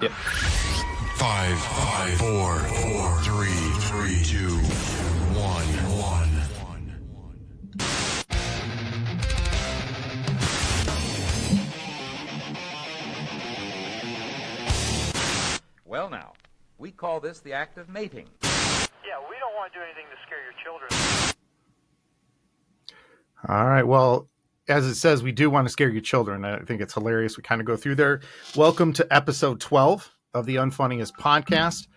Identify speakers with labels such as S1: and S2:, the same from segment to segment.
S1: Yep.
S2: 5, 4, 3, 2, 1.
S3: Well, now, we call this the act of mating.
S4: Yeah, we don't want to do anything to scare your children.
S1: All right. Well, as it says, we do want to scare your children. I think it's hilarious. We kind of go through there. Welcome to episode 12 of the Unfunniest podcast.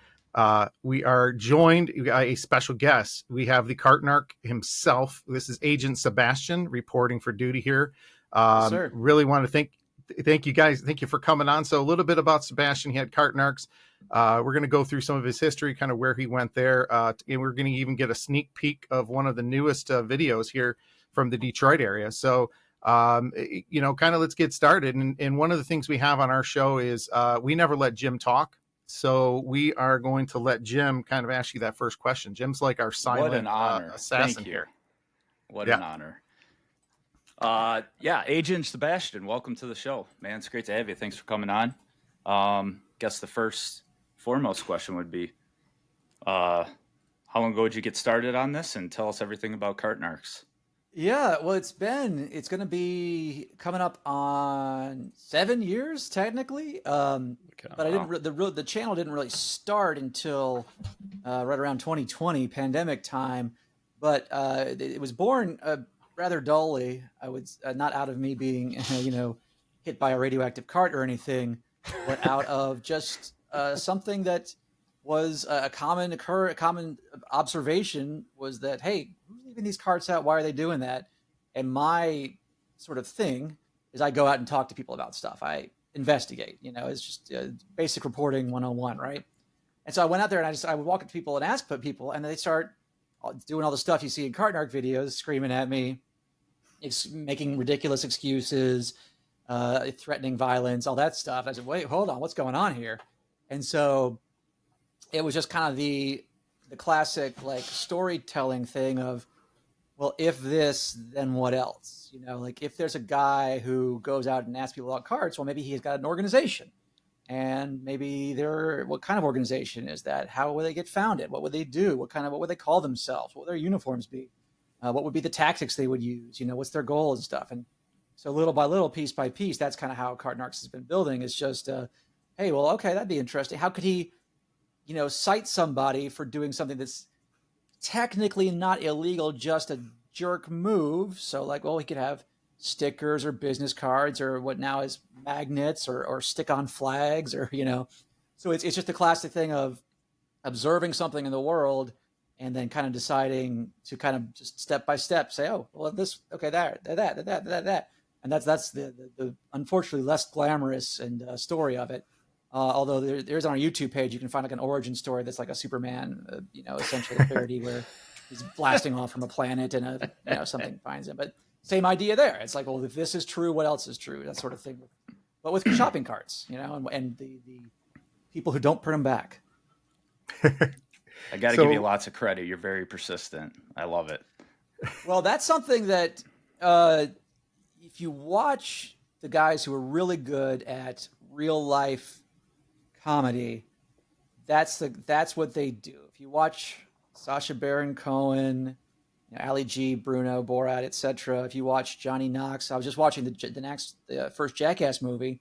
S1: We are joined by a special guest. We have the Kartenark himself. This is Agent Sebastian reporting for duty here.
S5: Yes, sir.
S1: Really want to thank you guys. Thank you for coming on. So a little bit about Sebastian. He had Kartenarks. We're going to go through some of his history, kind of where he went there. And we're going to even get a sneak peek of one of the newest videos here from the Detroit area. So, kind of let's get started. And one of the things we have on our show is we never let Jim talk. So we are going to let Jim kind of ask you that first question. Jim's like our silent
S5: what an honor.
S1: Assassin
S5: Thank you.
S1: here.
S5: What an honor. Agent Sebastian, welcome to the show, man. It's great to have you. Thanks for coming on. Guess the foremost question would be, how long ago did you get started on this? And tell us everything about Kartenarks.
S6: Yeah, well, it's going to be coming up on 7 years technically. But I didn't. The channel didn't really start until right around 2020 pandemic time. But it was born rather dully. I would not out of me being hit by a radioactive cart or anything, but out of just something that was a common observation was that, hey, who's leaving these carts out? Why are they doing that? And my sort of thing is I go out and talk to people about stuff. I investigate, it's just basic reporting 101, right? And so I went out there and I would walk up to people and ask people, and they start doing all the stuff you see in Kartenark videos, screaming at me, making ridiculous excuses, threatening violence, all that stuff. I said, wait, hold on, what's going on here? And so it was just kind of the classic like storytelling thing of, well, if this, then what else? If there's a guy who goes out and asks people about carts, well, maybe he's got an organization, and maybe what kind of organization is that? How will they get founded? What would they do? What would they call themselves? What would their uniforms be? What would be the tactics they would use? What's their goal and stuff? And so little by little, piece by piece, that's kind of how Kartenarks has been building. It's just, hey, well, okay, that'd be interesting. How could he, cite somebody for doing something that's technically not illegal, just a jerk move? So he could have stickers or business cards or what now is magnets or stick on flags or, so it's just a classic thing of observing something in the world and then kind of deciding to kind of just step by step say, oh, well, this, okay, that. And that's the unfortunately less glamorous and story of it. Although there's on our YouTube page, you can find like an origin story that's like a Superman, essentially a parody where he's blasting off from a planet and something finds him. But same idea there. It's like, well, if this is true, what else is true? That sort of thing. But with shopping carts, and the people who don't put them back.
S5: I got to give you lots of credit. You're very persistent. I love it.
S6: Well, that's something that if you watch the guys who are really good at real life comedy, that's what they do. If you watch Sacha Baron Cohen, Ali G, Bruno, Borat, etc. If you watch Johnny Knox, I was just watching the first Jackass movie,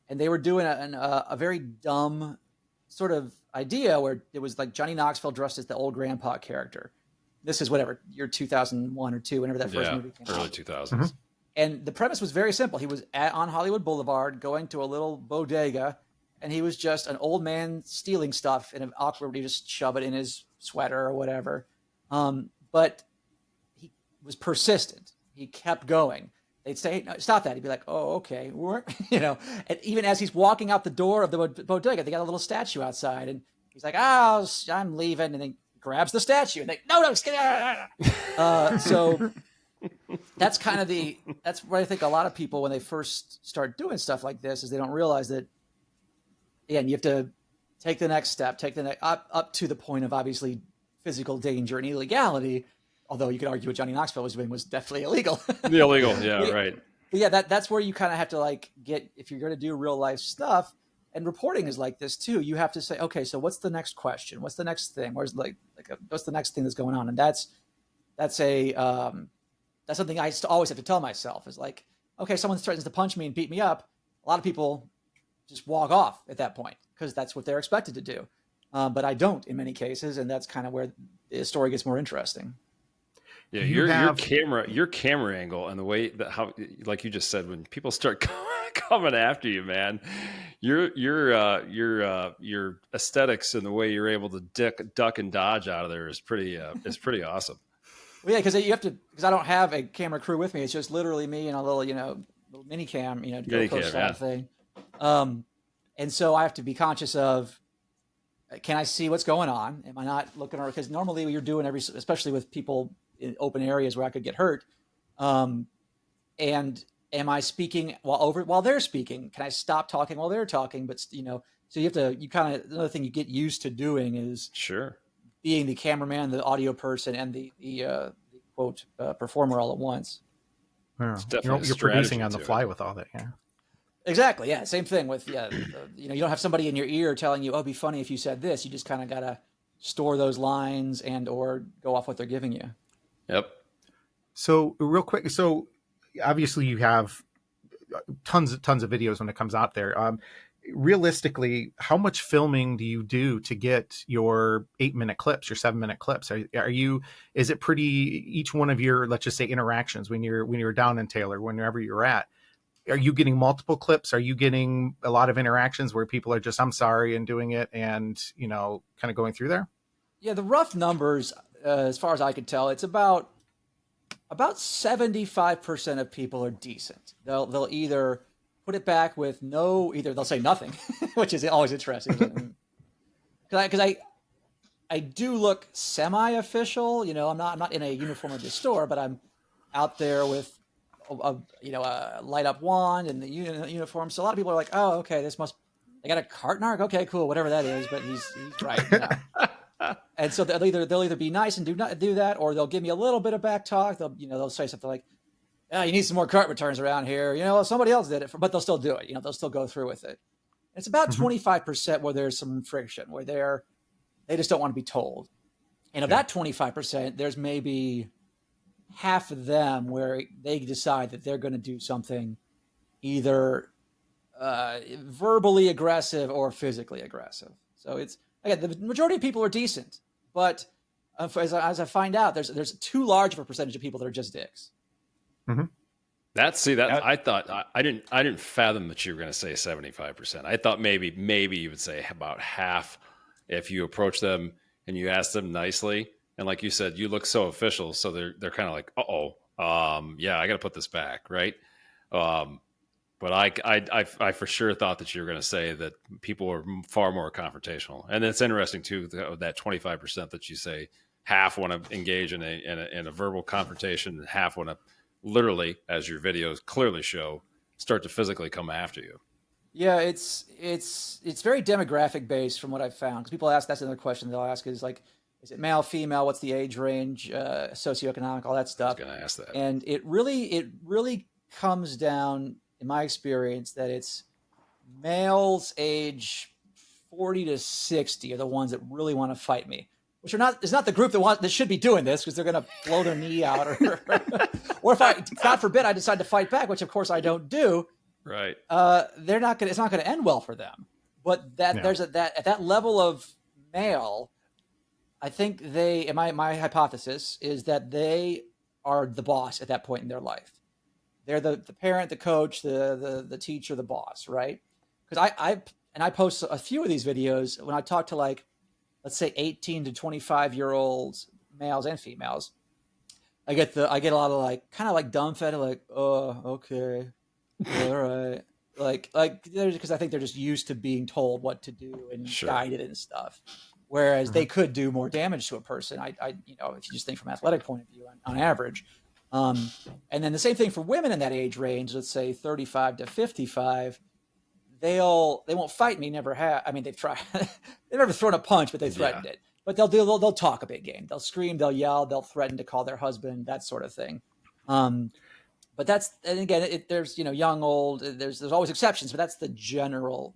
S6: and they were doing a very dumb sort of idea where it was like Johnny Knoxville dressed as the old grandpa character. This is whatever year 2001 or 2, whenever that first movie came out.
S7: Early 2000s.
S1: Mm-hmm.
S6: And the premise was very simple. He was on Hollywood Boulevard going to a little bodega, and he was just an old man stealing stuff in an awkward way, just shove it in his sweater or whatever. But he was persistent. He kept going. They'd say, hey, no, stop that. He'd be like, oh, okay. And even as he's walking out the door of the bodega, they got a little statue outside, and he's like, oh, I'm leaving. And then grabs the statue, and they, no, so that's kind of that's what I think a lot of people, when they first start doing stuff like this, is they don't realize that, again, you have to take the next step, up to the point of obviously physical danger and illegality. Although you could argue what Johnny Knoxville was doing was definitely illegal.
S7: Illegal, yeah, right.
S6: But yeah, that's where you kind of have to get, if you're going to do real life stuff. and reporting is like this too. You have to say, okay, so what's the next question? What's the next thing? What's the next thing that's going on? And that's something I always have to tell myself is like, okay, someone threatens to punch me and beat me up. A lot of people just walk off at that point because that's what they're expected to do. But I don't in many cases, and that's kind of where the story gets more interesting.
S7: Yeah, your camera angle and the way that how, like you just said, when people start coming after you, man, your aesthetics and the way you're able to duck and dodge out of there is pretty awesome.
S6: Well, yeah, because I don't have a camera crew with me. It's just literally me and a little little mini cam, GoPro style thing. And so I have to be conscious of, can I see what's going on? Am I not looking around? Because normally you're doing especially with people in open areas where I could get hurt. And am I speaking while they're speaking? Can I stop talking while they're talking? But so another thing you get used to doing is being the cameraman, the audio person, and the quote performer all at once.
S1: Yeah. You're producing on the fly with all that, yeah.
S6: Exactly. Yeah. Same thing with you don't have somebody in your ear telling you, "Oh, it'd be funny if you said this." You just kind of gotta store those lines and or go off what they're giving you.
S7: Yep.
S1: So real quick, so obviously you have tons of videos when it comes out there. Realistically, how much filming do you do to get your 8-minute clips, your 7-minute clips? Is it pretty, each one of your, let's just say, interactions when you're down in Taylor, whenever you're at, are you getting multiple clips? Are you getting a lot of interactions where people are just, I'm sorry, and doing it and, kind of going through there?
S6: Yeah, the rough numbers, as far as I could tell, it's about 75% of people are decent. They'll either put it back with either they'll say nothing, which is always interesting. Because I do look semi-official. I'm not in a uniform of the store, but I'm out there with a light up wand and the uniform. So a lot of people are like, oh, okay, they got a Kartenark. Okay, cool, whatever that is, but he's right. And so they'll either be nice and do that, or they'll give me a little bit of back talk. They'll say something like, "Oh, you need some more cart returns around here. Somebody else did it," but they'll still do it. They'll still go through with it. It's about 25% where there's some friction, where they just don't want to be told. And of that 25%, there's maybe half of them where they decide that they're going to do something either verbally aggressive or physically aggressive. So it's, again, the majority of people are decent, but as I find out, there's too large of a percentage of people that are just dicks.
S1: Mm-hmm.
S7: I thought I didn't fathom that you were going to say 75%. I thought maybe you would say about half if you approach them and you ask them nicely. And like you said, you look so official, so they're kind of like, yeah, I got to put this back, right? But I for sure thought that you were going to say that people are far more confrontational, and it's interesting too that 25% that you say half want to engage in a verbal confrontation, and half want to literally, as your videos clearly show, start to physically come after you.
S6: Yeah, it's very demographic based from what I've found. Because people ask, that's another question they'll ask is like, is it male, female? What's the age range, socioeconomic, all that stuff?
S7: I was going to ask that.
S6: And it really comes down, in my experience, that it's males age 40 to 60 are the ones that really want to fight me, which is not the group that should be doing this, because they're going to blow their knee out, or if God forbid, I decide to fight back, which of course I don't do.
S7: Right.
S6: It's not going to end well for them. But there's at that level of male, I think my hypothesis is that they are the boss at that point in their life. They're the parent, the coach, the teacher, the boss, right? Because I post a few of these videos when I talk to, like, let's say 18 to 25-year-olds, males and females. I get a lot of kind of dumbfounded, like, oh, okay, all right, like because I think they're just used to being told what to do and guided and stuff. Whereas they could do more damage to a person. If you just think from an athletic point of view, on average. And then the same thing for women in that age range, let's say 35 to 55, they won't fight me, never have. I mean, they've tried, they've never thrown a punch, but they threatened it. But they'll talk a big game. They'll scream, they'll yell, they'll threaten to call their husband, that sort of thing. But and again, there's young, old, there's always exceptions, but that's the general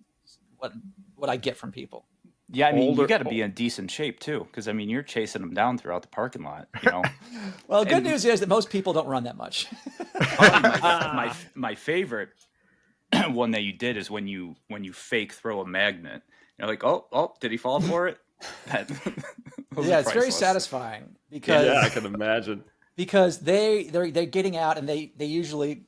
S6: what I get from people.
S5: Yeah, I mean, you got to be in decent shape too, because I mean, you're chasing them down throughout the parking lot.
S6: Well, the good news is that most people don't run that much.
S5: my favorite one that you did is when you fake throw a magnet. You're like, oh, did he fall for it?
S6: Yeah, it's very satisfying because
S7: I can imagine.
S6: Because they're getting out and they usually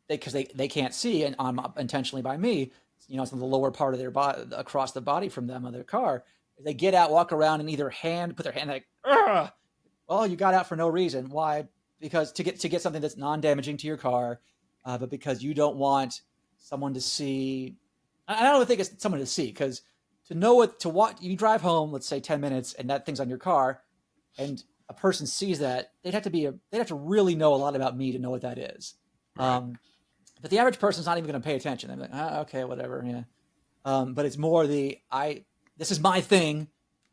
S6: because they can't see and intentionally by me, it's in the lower part of their body across the body from them of their car. They get out, walk around, and either put their hand like, ugh! Well, you got out for no reason. Why? Because to get something that's non-damaging to your car, but because you don't want someone to see. I don't think it's someone to see because to know what you drive home, let's say 10 minutes, and that thing's on your car, and a person sees that, they'd have to really know a lot about me to know what that is. Right. But the average person's not even going to pay attention. They're like, okay, whatever, yeah. But it's more this is my thing.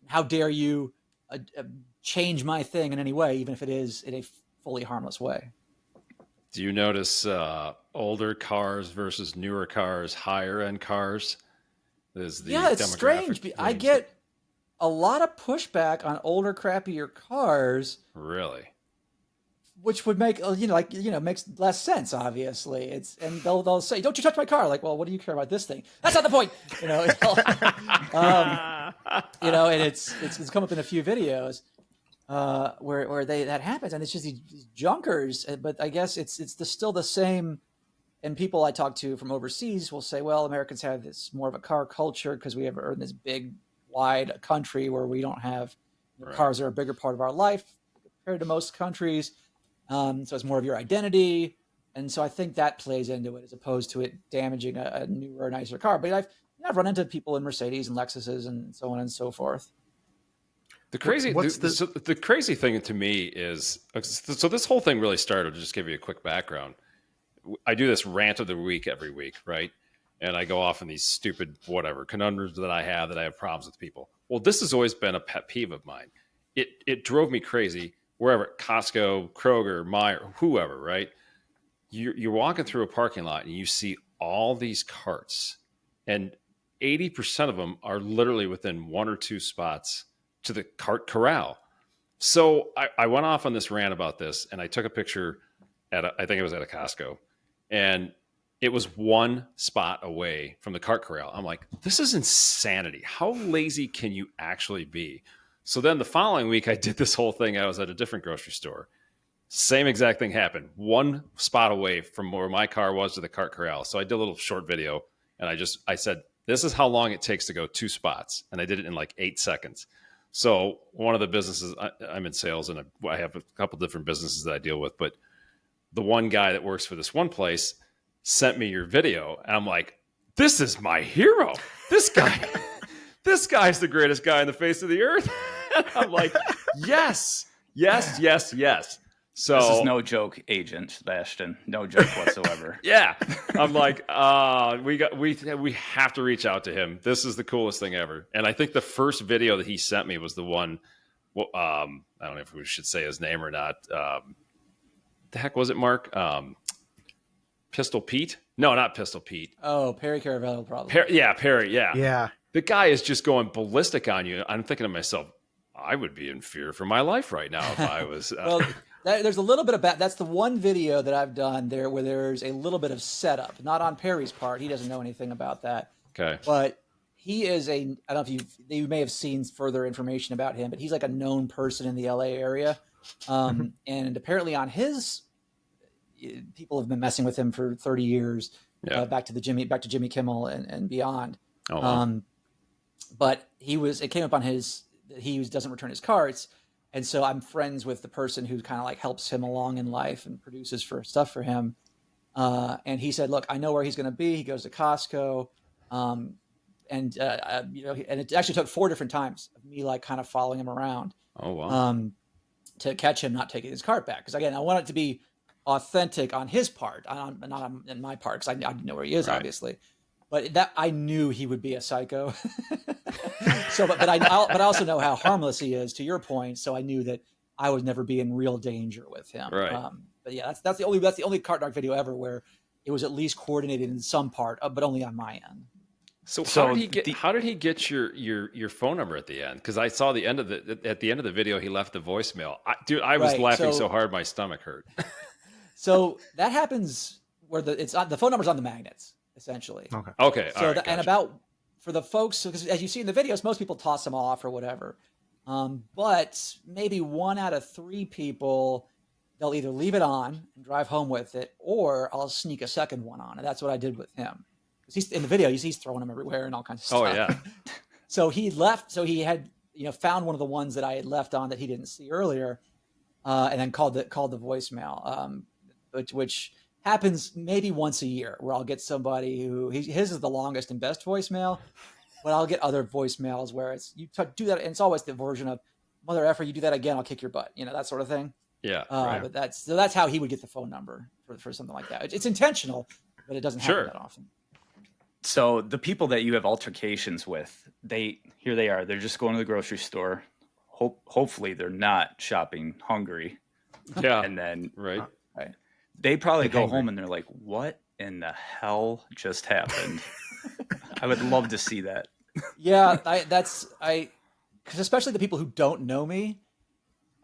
S6: How dare you change my thing in any way, even if it is in a fully harmless way.
S7: Do you notice older cars versus newer cars, higher end cars?
S6: It's strange. I get a lot of pushback on older, crappier cars.
S7: Really?
S6: Which would make makes less sense. Obviously, and they'll say, "Don't you touch my car?" Like, well, what do you care about this thing? That's not the point. And it's come up in a few videos where that happens, and it's just these junkers. But I guess it's still the same. And people I talk to from overseas will say, well, Americans have this more of a car culture because we have in this big, wide country where we don't have cars are a bigger part of our life compared to most countries. So it's more of your identity. And so I think that plays into it as opposed to it damaging a newer, nicer car. But I've run into people in Mercedes and Lexuses and so on and so forth.
S7: The crazy thing to me is, so this whole thing really started, to just give you a quick background. I do this rant of the week every week, right? And I go off on these stupid conundrums that I have problems with people. Well, this has always been a pet peeve of mine. It drove me crazy wherever, Costco, Kroger, Meijer, whoever, right? You're walking through a parking lot and you see all these carts, and 80% of them are literally within one or two spots to the cart corral. So I went off on this rant about this, and I took a picture I think it was at a Costco, and it was one spot away from the cart corral. I'm like, this is insanity. How lazy can you actually be? So then the following week, I did this whole thing. I was at a different grocery store. Same exact thing happened. One spot away from where my car was to the cart corral. So I did a little short video, and I said, this is how long it takes to go 2 spots. And I did it in like 8 seconds. So one of the businesses, I'm in sales, and I have a couple different businesses that I deal with, but the one guy that works for this one place sent me your video, and I'm like, this is my hero. This guy's the greatest guy on the face of the earth. I'm like, yes. So
S5: this is no joke, Agent Sebastian. No joke whatsoever.
S7: Yeah. I'm like, we have to reach out to him. This is the coolest thing ever. And I think the first video that he sent me was the one, I don't know if we should say his name or not. The heck was it, Mark? Pistol Pete? No, not Pistol Pete.
S6: Oh, Perry Caravello, probably.
S7: Perry, yeah.
S1: Yeah.
S7: The guy is just going ballistic on you. I'm thinking to myself, I would be in fear for my life right now if I was.
S6: Well, there's a little bit of that's the one video that I've done there where there's a little bit of setup, not on Perry's part. He doesn't know anything about that.
S7: Okay.
S6: But he is I don't know if you may have seen further information about him, but he's like a known person in the LA area. And apparently on people have been messing with him for 30 years, back to Jimmy Kimmel and beyond.
S7: Oh, wow.
S6: But it came up on he doesn't return his carts. And so I'm friends with the person who kind of like helps him along in life and produces stuff for him. And he said, look, I know where he's going to be. He goes to Costco. And it actually took 4 different times of me like kind of following him around.
S7: Oh, wow.
S6: To catch him not taking his cart back. Because again, I want it to be authentic on his part, not on my part, because I know where he is, obviously. But that I knew he would be a psycho. So, but I also know how harmless he is. To your point, so I knew that I would never be in real danger with him.
S7: Right.
S6: But yeah, that's the only Kartenark video ever where it was at least coordinated in some part, but only on my end.
S7: So
S5: So
S7: how did he get your phone number at the end? Because I saw at the end of the video he left the voicemail. I was
S6: Right,
S7: laughing
S6: so-
S7: so hard my stomach hurt.
S6: So that happens where the phone number's on the magnets, essentially.
S1: Okay.
S7: Okay,
S6: So
S7: all right,
S6: and
S7: gotcha.
S6: about for the folks, because as you see in the videos, most people toss them off or whatever. But maybe 1 out of 3 people, they'll either leave it on and drive home with it, or I'll sneak a second one on, and that's what I did with him. Because he's in the video, he's throwing them everywhere and all kinds of stuff.
S7: Oh yeah.
S6: So he left. So he had found one of the ones that I had left on that he didn't see earlier, and then called the voicemail, which happens maybe once a year, where I'll get somebody who his is the longest and best voicemail, but I'll get other voicemails where it's do that, and it's always the version of "mother effer, you do that again, I'll kick your butt," that sort of thing.
S7: Yeah.
S6: But that's how he would get the phone number for something like that. It's intentional, but it doesn't happen that often.
S5: So the people that you have altercations with, here they are. They're just going to the grocery store. Hopefully they're not shopping hungry.
S7: Yeah.
S5: And then
S7: right.
S5: They probably go
S1: hangry.
S5: home and they're like, "What in the hell just happened?" I would love to see that.
S6: Yeah, because especially the people who don't know me,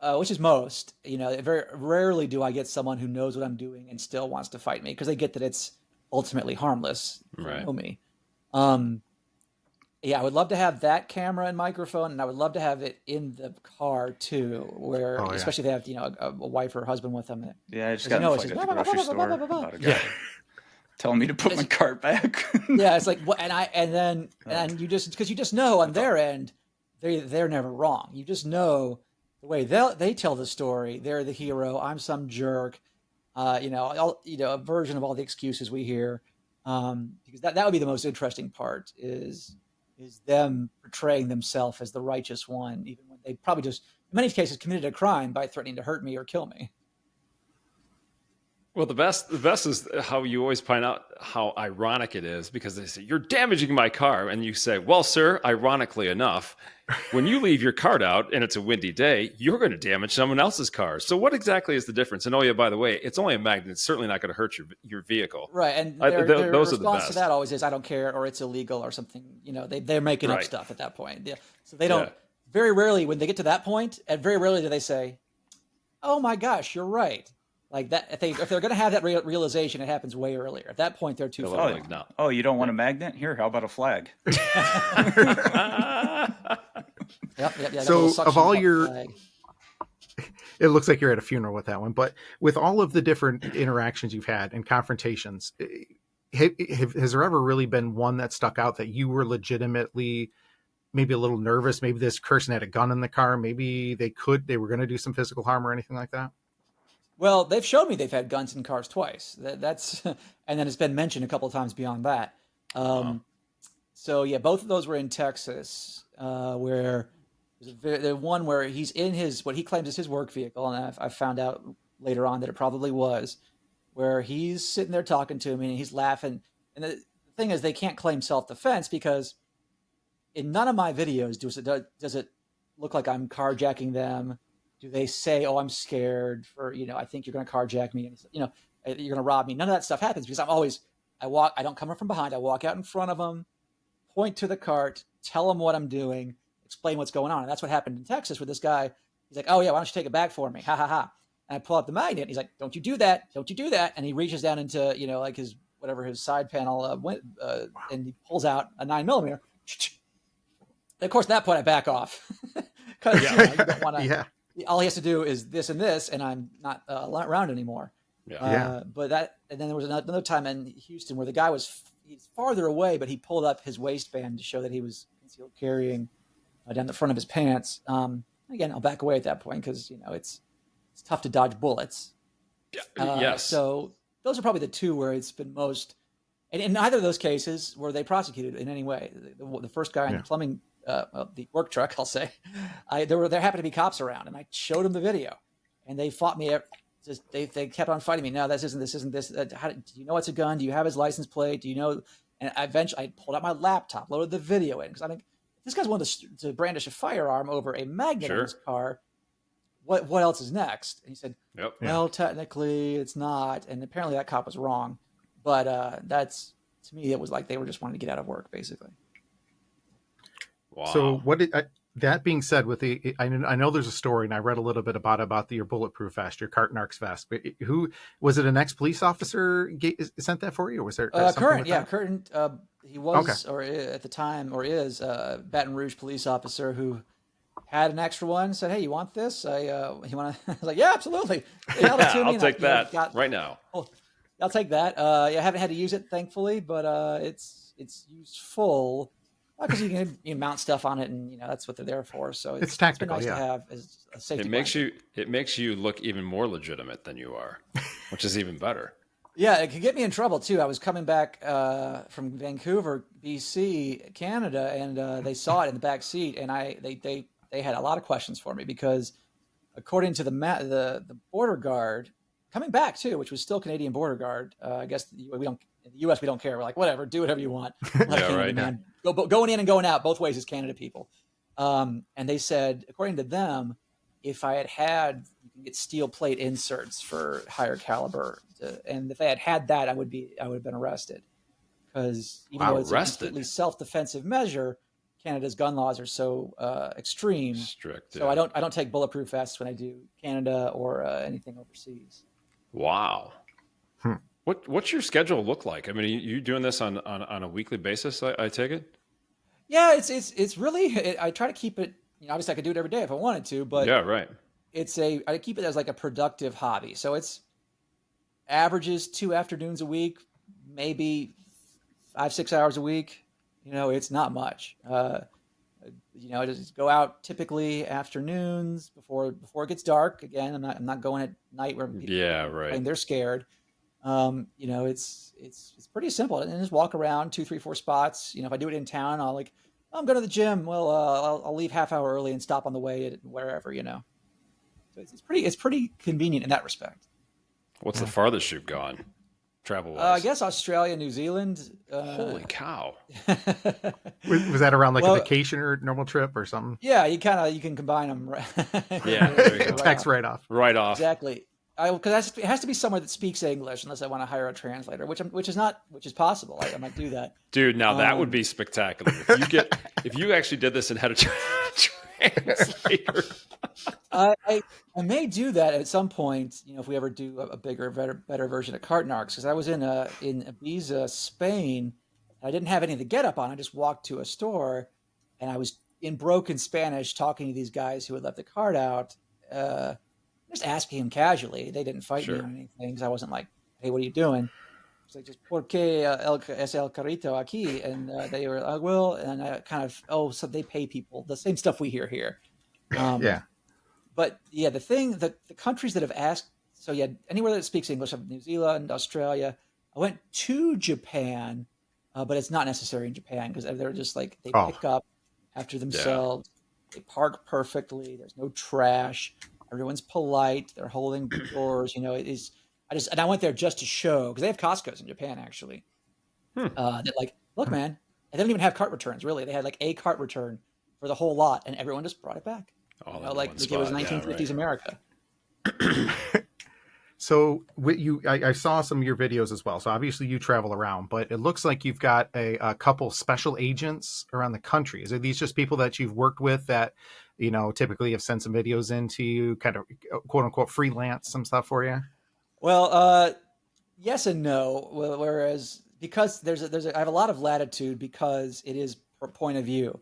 S6: which is most. Very rarely do I get someone who knows what I'm doing and still wants to fight me, because they get that it's ultimately harmless. If they know me. Yeah, I would love to have that camera and microphone, and I would love to have it in the car too, where especially if they have a wife or husband with them.
S5: Yeah, I just got in a fight at the grocery store about a guy telling me to put my cart back.
S6: Yeah, it's like what, and then you just know on their end they're never wrong. You just know the way they tell the story. They're the hero. I'm some jerk. A version of all the excuses we hear. Because that would be the most interesting part is them portraying themselves as the righteous one, even when they probably just, in many cases, committed a crime by threatening to hurt me or kill me.
S7: Well, the best is how you always point out how ironic it is, because they say, "You're damaging my car." And you say, "Well, sir, ironically enough, when you leave your cart out and it's a windy day, you're going to damage someone else's car. So what exactly is the difference?" And oh yeah, by the way, it's only a magnet. It's certainly not going to hurt your vehicle.
S6: Right. And
S7: those
S6: their
S7: are the
S6: response
S7: best.
S6: to that always is, "I don't care," or "It's illegal," or something. They're making up stuff at that point. Yeah. So they don't, very rarely when they get to that point, and very rarely do they say, "Oh my gosh, you're right." Like that, if they're going to have that realization, it happens way earlier. At that point, they're too far.
S7: Like, no.
S5: Oh, you don't want a magnet? Here, how about a flag?
S6: Yep,
S1: So of all your,
S6: flag.
S1: it looks like you're at a funeral with that one, but with all of the different interactions you've had and confrontations, has there ever really been one that stuck out that you were legitimately maybe a little nervous? Maybe this person had a gun in the car. Maybe they were going to do some physical harm or anything like that?
S6: Well, they've showed me they've had guns in cars twice. That's and then it's been mentioned a couple of times beyond that. So yeah, both of those were in Texas, where the one where he's in what he claims is his work vehicle, and I found out later on that it probably was, where he's sitting there talking to me and he's laughing. And the thing is, they can't claim self-defense because in none of my videos does it look like I'm carjacking them. Do they say, "Oh, I'm scared for, I think you're going to carjack me, and you're going to rob me"? None of that stuff happens because I don't come up from behind. I walk out in front of them, point to the cart, tell them what I'm doing, explain what's going on. And that's what happened in Texas with this guy. He's like, "Oh yeah, why don't you take it back for me? Ha ha ha." And I pull out the magnet. And he's like, "Don't you do that. Don't you do that." And he reaches down into, like his side panel, and he pulls out a 9mm. And of course, at that point I back off because you don't want to.
S1: Yeah.
S6: All he has to do is this and this, and I'm not around anymore. But and then there was another time in Houston where the guy he's farther away, but he pulled up his waistband to show that he was concealed carrying down the front of his pants. Again, I'll back away at that point because it's tough to dodge bullets.
S7: Yes.
S6: So those are probably the two where it's been most. And in neither of those cases were they prosecuted in any way. The first guy in the plumbing. The work truck, I'll say, there happened to be cops around, and I showed them the video, and they fought me. They kept on fighting me. No, this isn't this. Do you know it's a gun? Do you have his license plate? Do you know? And eventually, I pulled out my laptop, loaded the video in, because I think if this guy's willing to brandish a firearm over a magnet in his car, what else is next? And he said, "Well, technically, it's not." And apparently, that cop was wrong. But that's to me, it was like they were just wanting to get out of work, basically.
S7: Wow.
S1: So that being said, with I know there's a story, and I read a little bit about your bulletproof vest, your Kartenarks vest. But who was it? An ex-police officer sent that for you, or was there
S6: Current?
S1: with
S6: Yeah,
S1: that?
S6: Curtin. He was, or at the time, or is a Baton Rouge police officer who had an extra one. Said, "Hey, you want this? You want to?" I was like, "Yeah, absolutely." They held it to me,
S7: I'll
S6: and
S7: take that right now.
S6: Oh, I'll take that. I haven't had to use it, thankfully, but it's useful because you can mount stuff on it, and that's what they're there for. So
S1: It's tactical,
S6: nice
S1: yeah.
S6: to have as a safety.
S7: It makes you look even more legitimate than you are, which is even better.
S6: Yeah, it could get me in trouble too. I was coming back from Vancouver, BC, Canada, and they saw it in the back seat, and they had a lot of questions for me because, according to the border guard, coming back too, which was still Canadian border guard. I guess we don't in the U.S. we don't care. We're like, whatever, do whatever you want.
S7: Yeah, right.
S6: Man. Going in and going out both ways is Canada people. And they said, according to them, if I had you can get steel plate inserts for higher caliber, and if I had that, I would have been arrested because even though it's a completely self-defensive measure, Canada's gun laws are so extreme,
S7: strict.
S6: So I don't take bulletproof vests when I do Canada or anything overseas.
S7: Wow. What's your schedule look like? I mean, you doing this on a weekly basis? I take it.
S6: Yeah, it's really. I try to keep it. Obviously, I could do it every day if I wanted to, but
S7: yeah, right.
S6: I keep it as like a productive hobby. So it's averages 2 afternoons a week, maybe 5-6 hours a week. It's not much. I just go out typically afternoons before it gets dark. Again, I'm not going at night where people and they're scared. It's pretty simple, and just walk around 2, 3, 4 spots. If I do it in town, I'm going to the gym. Well, I'll leave half hour early and stop on the way at wherever. So it's pretty convenient in that respect.
S7: What's the farthest you've gone, travel-wise?
S6: I guess Australia, New Zealand.
S7: Holy cow!
S1: Was that around like a vacation or normal trip or something?
S6: Yeah, you can combine them.
S7: Yeah,
S1: tax write-off.
S7: Right off.
S6: Exactly. Because it has to be somewhere that speaks English, unless I want to hire a translator, which is possible. I might do that.
S7: Dude, now that would be spectacular. If you actually did this and had a translator.
S6: I may do that at some point. If we ever do a bigger, better version of Kartenarks, because I was in Ibiza, Spain. I didn't have any of the get up on. I just walked to a store, and I was in broken Spanish talking to these guys who had left the card out. Just asking him casually. They didn't fight me or anything because I wasn't like, "Hey, what are you doing?" It's like, just "Por qué es el carrito aquí?" And they were like, "Well," and I kind of, so they pay people the same stuff we hear here.
S1: Yeah.
S6: But yeah, the countries that have asked, so yeah, anywhere that speaks English, New Zealand, Australia. I went to Japan, but it's not necessary in Japan because they're just like they pick up after themselves. Yeah. They park perfectly. There's no trash. Everyone's polite. They're holding doors. It is. I went there just to show because they have Costco's in Japan actually. That like, look, man, and they don't even have cart returns. Really, they had like a cart return for the whole lot, and everyone just brought it back. Like it was 1950s America.
S1: So I saw some of your videos as well. So obviously you travel around, but it looks like you've got a couple special agents around the country. Are these just people that you've worked with that, typically have sent some videos into you, kind of quote unquote freelance some stuff for you?
S6: Well, yes and no. Whereas because I have a lot of latitude because it is per point of view,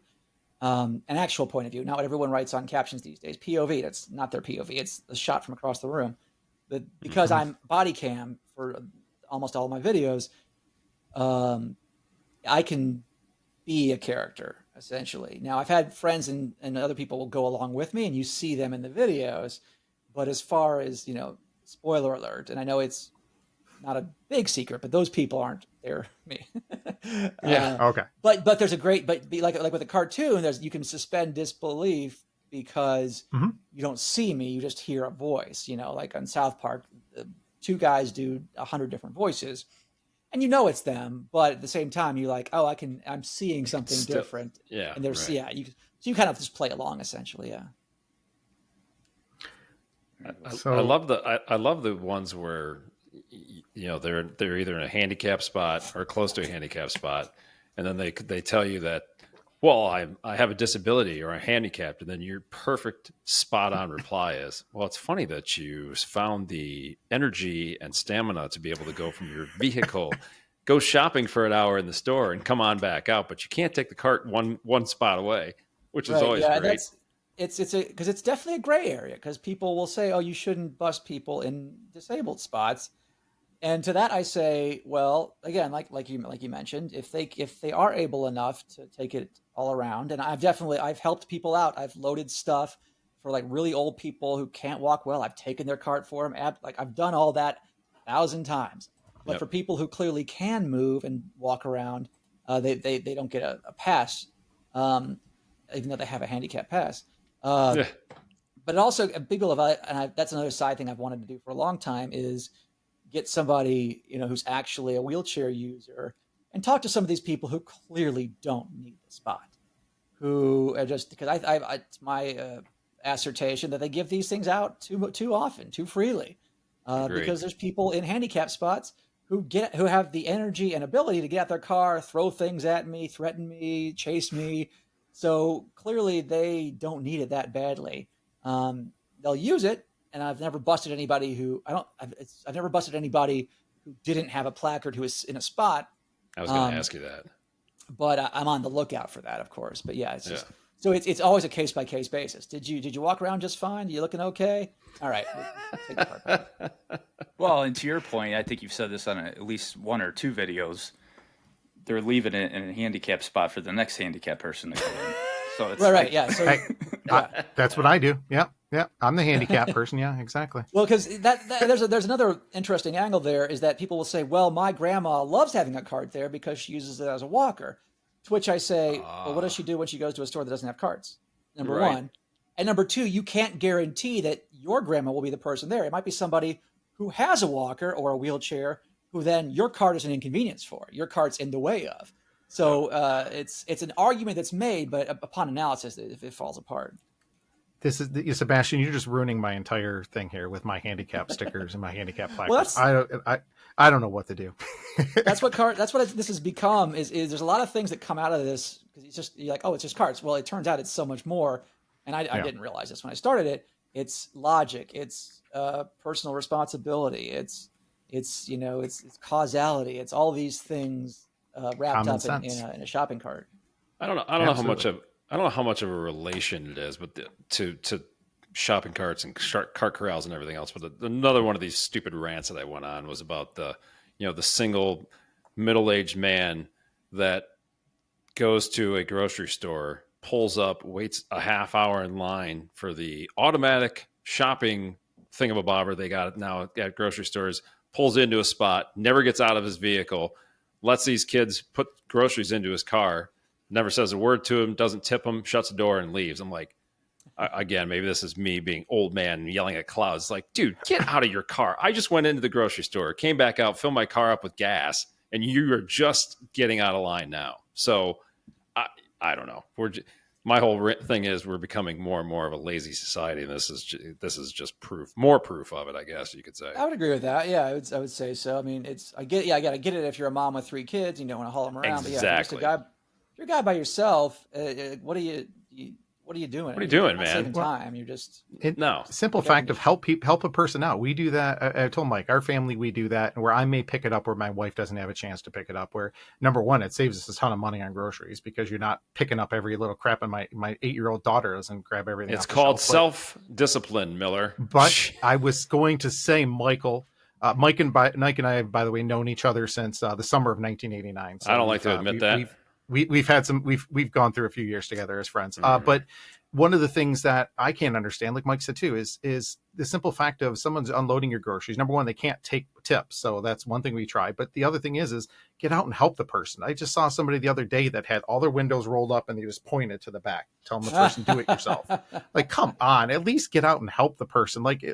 S6: an actual point of view, not what everyone writes on captions these days. POV. That's not their POV. It's a shot from across the room. But because I'm body cam for almost all of my videos, I can be a character essentially. Now I've had friends and other people will go along with me, and you see them in the videos. But as far as spoiler alert, and I know it's not a big secret, but those people aren't there. Me.
S1: Yeah. Okay.
S6: But there's a great like with a cartoon, you can suspend disbelief. Because you don't see me, you just hear a voice. Like on South Park, 2 guys do 100 different voices, and it's them. But at the same time, you're like, oh, I'm seeing something different.
S7: Yeah,
S6: and there's you kind of just play along essentially. Yeah.
S7: I love the ones where they're either in a handicap spot or close to a handicap spot, and then they tell you that, well, I have a disability or I'm handicapped, and then your perfect spot on reply is, well, it's funny that you found the energy and stamina to be able to go from your vehicle, go shopping for an hour in the store, and come on back out, but you can't take the cart one spot away, which is always great.
S6: Because it's definitely a gray area, because people will say, oh, you shouldn't bust people in disabled spots. And to that I say, well, again, like you mentioned, if they are able enough to take it all around, and I've helped people out. I've loaded stuff for like really old people who can't walk well. I've taken their cart for them. I've done all that 1,000 times. But for people who clearly can move and walk around, they don't get a pass, even though they have a handicap pass. But also, people that's another side thing I've wanted to do for a long time is get somebody, who's actually a wheelchair user and talk to some of these people who clearly don't need the spot, who are just, because it's my assertion that they give these things out too often, too freely, because there's people in handicap spots who have the energy and ability to get out their car, throw things at me, threaten me, chase me. So clearly they don't need it that badly. They'll use it. And I've never busted anybody I've never busted anybody who didn't have a placard who was in a spot.
S7: I was going to ask you that,
S6: but I'm on the lookout for that, of course. But yeah, so it's always a case by case basis. Did you walk around just fine? You looking okay? All right. Take the part back.
S5: Well, and to your point, I think you've said this on at least one or two videos. They're leaving it in a handicap spot for the next handicap person to come in. So it's
S6: right. Yeah. So
S1: that's what I do. Yeah. I'm the handicap person. Yeah, exactly.
S6: Well, because there's another interesting angle there is that people will say, well, my grandma loves having a cart there because she uses it as a walker. To which I say, well, what does she do when she goes to a store that doesn't have carts? Number one. And number two, you can't guarantee that your grandma will be the person there. It might be somebody who has a walker or a wheelchair who then your cart is an inconvenience for. Your cart's in the way of. So it's an argument that's made, but upon analysis, it falls apart.
S1: This is Sebastian. You're just ruining my entire thing here with my handicap stickers and my handicap placards. Well, I don't know what to do.
S6: That's what this has become. Is there's a lot of things that come out of this because you're like, oh, it's just carts. Well, it turns out it's so much more, and I didn't realize this when I started it. It's logic. It's personal responsibility. It's causality. It's all these things wrapped up in a shopping cart.
S7: I don't know how much of a relation it is, but to shopping carts and cart corrals and everything else. But another one of these stupid rants that I went on was about the single middle-aged man that goes to a grocery store, pulls up, waits a half hour in line for the automatic shopping thingamabobber they got now at grocery stores, pulls into a spot, never gets out of his vehicle, lets these kids put groceries into his car, never says a word to him, doesn't tip him, shuts the door and leaves. I'm like, again, maybe this is me being old man and yelling at clouds. Like, dude, get out of your car. I just went into the grocery store, came back out, filled my car up with gas, and you are just getting out of line now. So I don't know. My whole thing is we're becoming more and more of a lazy society, and this is just more proof of it, I guess you could say.
S6: I would agree with that. Yeah, I would say so. I mean, I get it if you're a mom with 3 kids, you don't want to haul them around.
S7: Exactly.
S6: But yeah, if you're a guy by yourself, what are you doing?
S7: What are you doing, man?
S6: Saving time. You're just
S1: simple fact of help a person out. We do that. I told Mike, our family, we do that, where I may pick it up where my wife doesn't have a chance to pick it up. Where number one, it saves us a ton of money on groceries because you're not picking up every little crap, and my 8-year-old daughter doesn't grab everything.
S7: It's called self-discipline, Miller.
S1: But I was going to say, Michael. Mike and I have, by the way, known each other since the summer of 1989. So
S7: I don't like to admit that.
S1: We've gone through a few years together as friends. But one of the things that I can't understand, like Mike said too, is the simple fact of someone's unloading your groceries. Number one, they can't take tips. So that's one thing we try. But the other thing is get out and help the person. I just saw somebody the other day that had all their windows rolled up and they just pointed to the back, telling the person, do it yourself. Like, come on, at least get out and help the person. Like,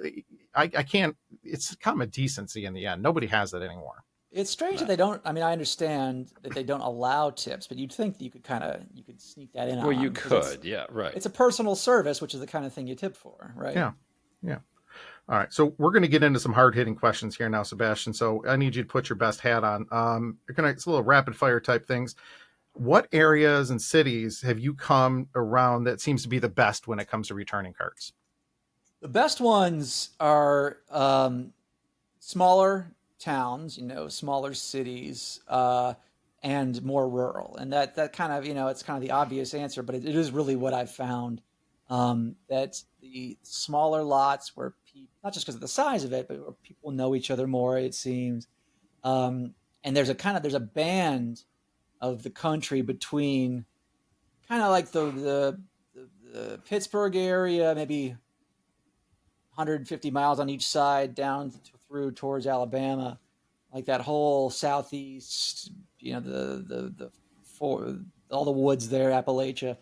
S1: I can't, it's common decency in the end. Nobody has that anymore.
S6: It's strange that they don't. I mean, I understand that they don't allow tips, but you'd think that you could sneak that in.
S7: Well, you could, yeah, right.
S6: It's a personal service, which is the kind of thing you tip for, right?
S1: Yeah. All right, so we're going to get into some hard-hitting questions here now, Sebastian. So I need you to put your best hat on. It's a little rapid-fire type things. What areas and cities have you come around that seems to be the best when it comes to returning carts?
S6: The best ones are smaller towns, smaller cities, and more rural. And that kind of, it's kind of the obvious answer, but it is really what I've found. That the smaller lots where people, not just because of the size of it, but where people know each other more, it seems. And there's a band of the country between kind of like the Pittsburgh area, maybe 150 miles on each side down through towards Alabama, like that whole southeast, all the woods there, Appalachia,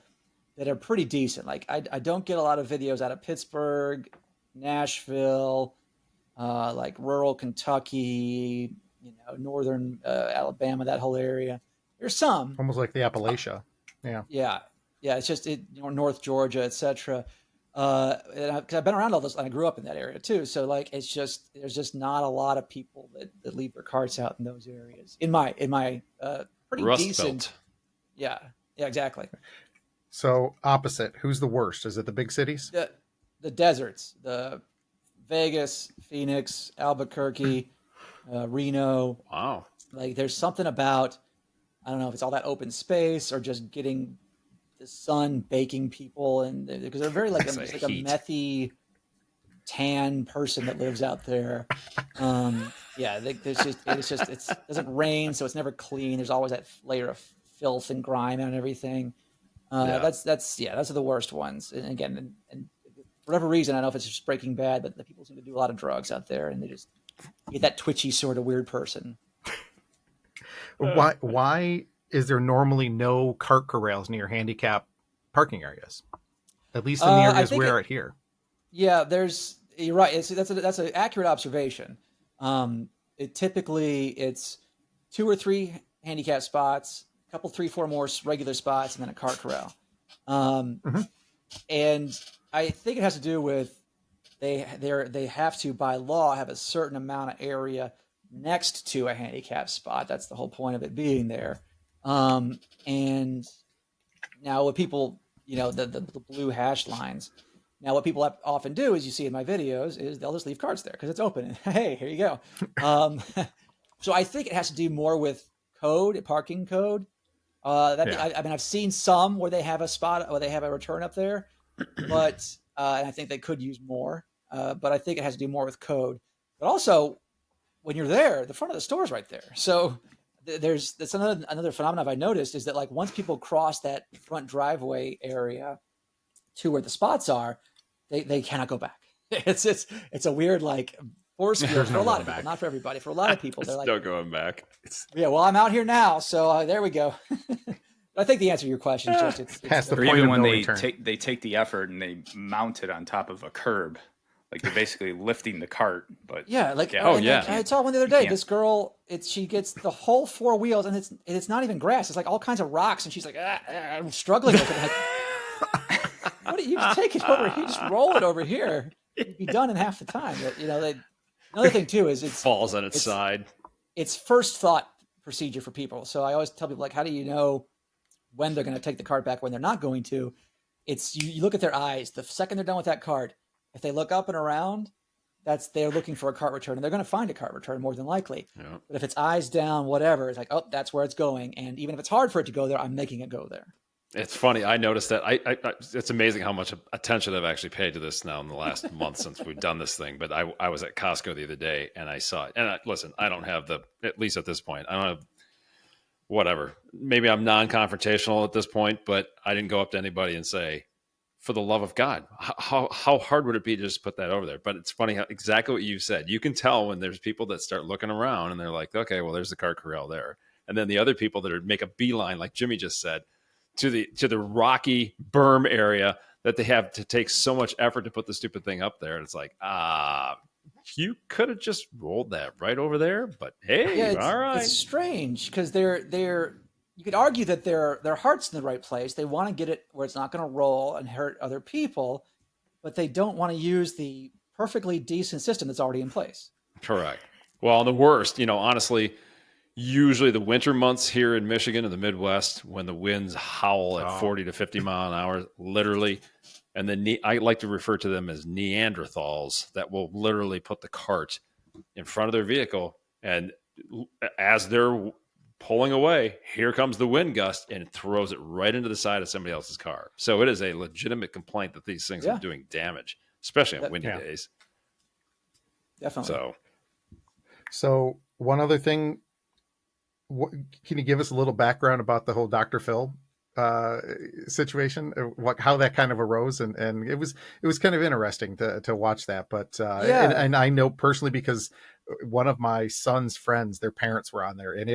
S6: that are pretty decent. Like I don't get a lot of videos out of Pittsburgh, Nashville, like rural Kentucky, northern Alabama, that whole area. There's some
S1: almost like the Appalachia.
S6: Yeah. It's just North Georgia, etc. Because I've been around all this, and I grew up in that area too. So like, there's just not a lot of people that leave their carts out in those areas. In my pretty
S7: Rust
S6: decent.
S7: Belt.
S6: Yeah, exactly.
S1: So opposite, who's the worst? Is it the big cities?
S6: The deserts, the Vegas, Phoenix, Albuquerque, Reno.
S7: Wow.
S6: Like there's something about, I don't know if it's all that open space or just getting the sun baking people, and because they're very like a methy tan person that lives out there. It doesn't rain, so it's never clean. There's always that layer of filth and grime and everything. Those are the worst ones. And again, and for whatever reason, I don't know if it's just Breaking Bad, but the people seem to do a lot of drugs out there, and they just get that twitchy sort of weird person.
S1: Why is there normally no cart corrals near handicap parking areas? At least in the areas we're at here.
S6: Yeah, you're right. That's an accurate observation. It's 2 or 3 handicap spots, a couple, 3, 4 more regular spots, and then a cart corral. And I think it has to do with they have to, by law, have a certain amount of area next to a handicap spot. That's the whole point of it being there. And now what people, the blue hash lines. Now what people often do, as you see in my videos, is they'll just leave carts there because it's open. And, hey, here you go. So I think it has to do more with parking code. I've seen some where they have a spot, or they have a return up there, but and I think they could use more. But I think it has to do more with code. But also, when you're there, the front of the store is right there. So that's another phenomenon I've noticed, is that like once people cross that front driveway area to where the spots are, they cannot go back. It's a weird like force field for a lot of people, not for everybody. For a lot of people, they're like,
S7: no going back.
S6: Well, I'm out here now, so there we go. I think the answer to your question is just it's
S1: past the
S5: or
S1: point
S5: even
S1: of
S5: when
S1: no
S5: they
S1: return.
S5: they take the effort and they mount it on top of a curb, like they're basically lifting the cart. But
S6: I saw one the other day. This girl, she gets the whole 4 wheels, and it's not even grass. It's like all kinds of rocks, and she's like, I'm struggling with it. I'm like, what do you just take it over? You just roll it over here. You'd be done in half the time. But, another thing too is it
S7: falls on its side.
S6: It's first thought procedure for people. So I always tell people, like, how do you know when they're going to take the cart back, when they're not going to? It's you look at their eyes. The second they're done with that cart, if they look up and around, they're looking for a cart return, and they're going to find a cart return more than likely. Yeah. But if it's eyes down, whatever, it's like, oh, that's where it's going. And even if it's hard for it to go there, I'm making it go there.
S7: It's funny. I noticed that. It's amazing how much attention I've actually paid to this now in the last month since we've done this thing. But I was at Costco the other day and I saw it. And listen, I don't have at least at this point, I don't have whatever. Maybe I'm non-confrontational at this point, but I didn't go up to anybody and say, for the love of God, how hard would it be to just put that over there? But it's funny exactly what you said. You can tell when there's people that start looking around and they're like, okay, well, there's the cart corral there. And then the other people that make a beeline, like Jimmy just said, to the rocky berm area that they have to take so much effort to put the stupid thing up there. And it's like, you could have just rolled that right over there, but hey, all right.
S6: It's strange because you could argue that their heart's in the right place. They want to get it where it's not going to roll and hurt other people, but they don't want to use the perfectly decent system that's already in place.
S7: Correct. Well, the worst, honestly, usually the winter months here in Michigan and the Midwest, when the winds howl at 40 to 50 mile an hour, literally, and then I like to refer to them as Neanderthals that will literally put the cart in front of their vehicle, and as they're pulling away, here comes the wind gust and it throws it right into the side of somebody else's car. So it is a legitimate complaint that these things are doing damage, especially on windy days.
S6: Definitely.
S1: So one other thing, can you give us a little background about the whole Dr. Phil situation, how that kind of arose? And it was kind of interesting to watch that. But and I know personally because one of my son's friends, their parents were on there, and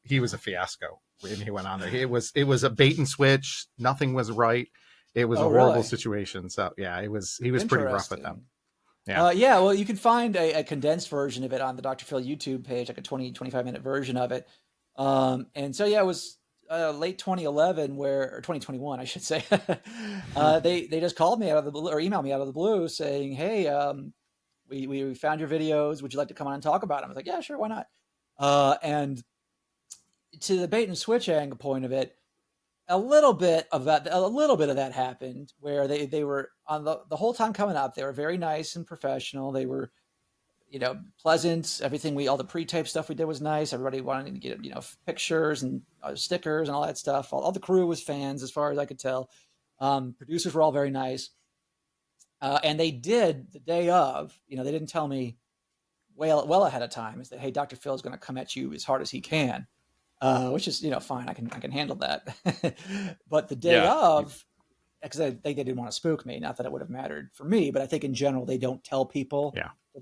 S1: he was a fiasco when he went on there. It was a bait and switch. Nothing was right. It was a horrible situation. So yeah, he was pretty rough with them.
S6: Yeah. Well, you can find a condensed version of it on the Dr. Phil YouTube page, like a 25 minute version of it. And so, it was late 2011 or 2021, I should say. They just called me out of the blue or emailed me out of the blue saying, hey, we found your videos. Would you like to come on and talk about them? I was like, yeah, sure. Why not? And to the bait and switch angle point of it, a little bit of that happened where they were on the whole time coming up. They were very nice and professional. They were, pleasant. Everything all the pre-tape stuff we did was nice. Everybody wanted to get, pictures and stickers and all that stuff. All the crew was fans as far as I could tell. Producers were all very nice. And they did the day of, they didn't tell me well ahead of time is that, hey, Dr. Phil is going to come at you as hard as he can. Which is, fine. I can handle that. But the day of, because they didn't want to spook me. Not that it would have mattered for me, but I think in general, they don't tell people